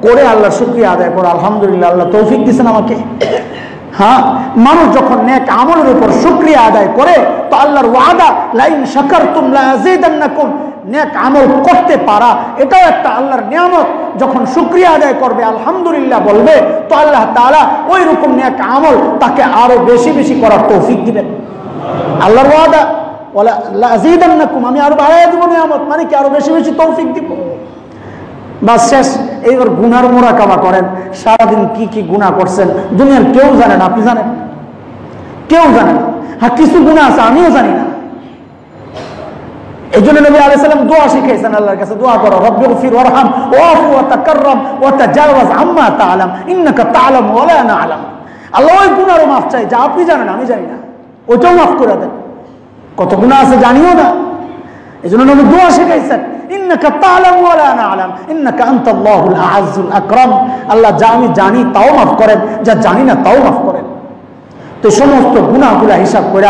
করে আল্লাহর শুকরিয়া আদায় করো, আলহামদুলিল্লাহ আল্লাহ তৌফিক দিয়েছেন আমাকে। হ্যাঁ, মানুষ যখন নেক আমলের উপর শুকরিয়া আদায় করে তো আল্লাহর ওয়াদা লাইন শাকারতুম লাযিদান্নাকুম, নেক আমল করতে পারা এটাও একটা আল্লাহর নিয়ামত। যখন শুকরিয়া আদায় করবে, আলহামদুলিল্লাহ বলবে, তো আল্লাহ তাআলা ওই রকম নেক আমল তাকে আরো বেশি বেশি করার তৌফিক দিবেন। আল্লাহর ওয়াদা ওয়ালা লাযিদান্নাকুম, আমি আরো বাড়ায় দেব নিয়ামত, মানে কি আরো বেশি বেশি তৌফিক দিব। বাস শেষ। এইবার গুনার মুরাকাবা করেন, সারাদিন কি কি গুনাহ করছেন দুনিয়ার কেউ জানে না, আপনি জানেন? কেউ জানে না। হ্যাঁ, কিছু গুনাহ আছে আমিও জানি না। এই জন্য নবী আলাইহিস সালাম দোয়া শিখাইছেন আল্লাহর কাছে, দোয়া করো, রব্বিগফির ওয়ারহাম ওয়াফু ওয়া তাকাররাম ওয়া তাজাওয়াজ আম্মা তাআলাম ইন্নাকা তাআলাম ওয়া লা না'লাম। আল্লাহ ওই গুনাহরও মাফ চাই যা আপনি জানেন আমি জানি না, ওইটাও মাফ করে দেন। কত গুনাহ আছে জানিও না, এই জন্য নবী দোয়া শিখাইছেন, ইন্নাকা তা'লামু ওয়া লা না'লাম ইন্নাকা আনতাল্লাহুল আ'আজ্জুল আকরাম। আল্লাহ যা আমি জানি তাও মাফ করেন, যা জানি না তাও মাফ করেন। তো সমস্ত গুনাহগুলা হিসাব করে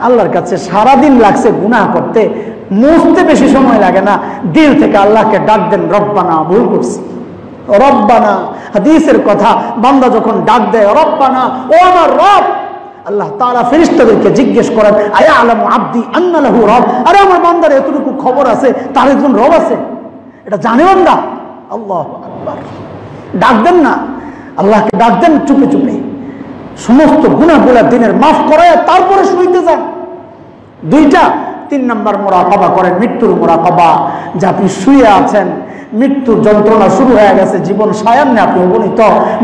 আল্লাহর কাছে সারাদিন লাগছে গুনাহ করতে, মুছতে বেশি সময় লাগে না। দিল থেকে আল্লাহকে ডাক দেন, রব্বানা ভুল করছি, রব্বানা। হাদিসের কথা, বান্দা যখন ডাক দেয় রব্বানা, ও আমার রব, আল্লাহ তাআলা ফেরেশতাদেরকে জিজ্ঞেস করেন, আয়া আলামু আব্দি আন্না লাহু রব, আরে আমার বান্দার এতটুকু খবর আছে তার একজন রব আছে, এটা জানে বান্দা। আল্লাহু আকবার। ডাক দেন না, আল্লাহকে ডাক দেন চুপে চুপে, সমস্ত গুনাহগুলা দিনের মাফ করে তারপরে শুইতে যান। 3 নাম্বার মুরাকাবা করেন, মৃত্যুর মুরাকাবা। যে আপনি শুয়ে আছেন, মৃত্যুর যন্ত্রণা শুরু হয়ে গেছে, জীবন সায়ান্নে আপনি অবনীত,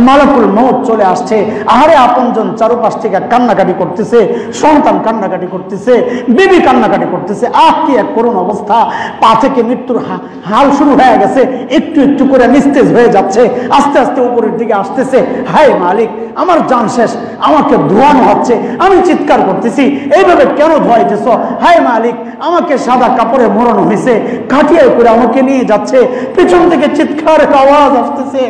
মালাকুল মউত চলে আসছে, আহারে আপনজন চারপাশ থেকে কান্নাকাটি করতেছে, সন্তান কান্নাকাটি করতেছে, বিবি কান্নাকাটি করতেছে, কি এক করুণ অবস্থা। পা থেকে মৃত্যুর হাল শুরু হয়ে গেছে, একটু একটু করে নিস্তেজ হয়ে যাচ্ছে, আস্তে আস্তে উপরের দিকে আসতেছে। হায় মালিক, আমার জান শেষ, আমাকে ধোয়ানো হচ্ছে, আমি চিৎকার করতেছি, এইভাবে কেন ধোয়াইতেছ? হায় মালিক, আমাকে সাদা কাপড়ে মোড়ানো হয়েছে, কাটিয়ায় করে আমাকে নিয়ে যাচ্ছে, পিছন থেকে চিৎকারের আওয়াজ আসতেছে,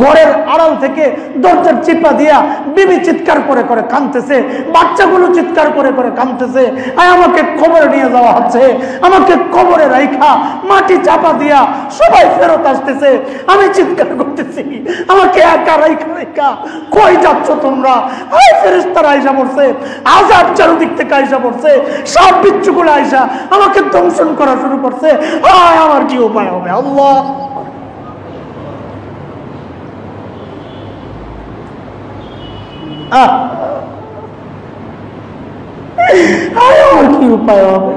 ঘরের আড়াল থেকে দরজার চিপা দিয়া বিবি চিৎকার করে করে কাঁদতেছে, বাচ্চাগুলো চিৎকার করে করে কাঁদতেছে। আমাকে কবরে নিয়ে যাওয়া হচ্ছে, আমাকে কবরে রাইখা মাটি চাপা দিয়া সবাই ফেরত আসতেছে, আমি চিৎকার করতেছি, আমাকে একা রাইখা রাইখা কই যাচ্ছ তোমরা? হায় ফেরেশতারা আইসা পড়ছে, আযাব চারদিক থেকে আইসা পড়ছে, সব বিচ্ছুগুলো আইসা আমাকে দংশন করা শুরু করছে। হায় আমার কি উপায় হবে? আল্লাহ, আমার কি উপায় হবে?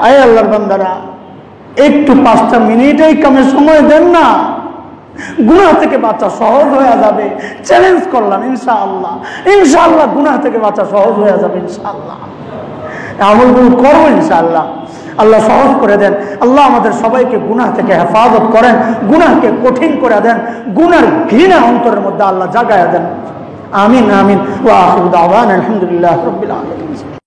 আয় আল্লাহর বান্দারা, একটু 5টা মিনিট এই কামে সময় দেন না, গুনাহ থেকে বাঁচা সহজ হয়ে যাবে। চ্যালেঞ্জ করলাম, ইনশাআল্লাহ ইনশাআল্লাহ গুনাহ থেকে বাঁচা সহজ হয়ে যাবে। ইনশাআল্লাহ আমলগুলো করবো, ইনশাআল্লাহ আল্লাহ সহজ করে দেন। আল্লাহ আমাদের সবাইকে গুনাহ থেকে হেফাজত করেন, গুনাহকে কঠিন করে দেন, গুনার ঘৃণা অন্তরের মধ্যে আল্লাহ জাগায়া দেন। আমিন আমিন। ওয়া আখিরু দাওয়ানা আলহামদুলিল্লাহি রাব্বিল আলামিন।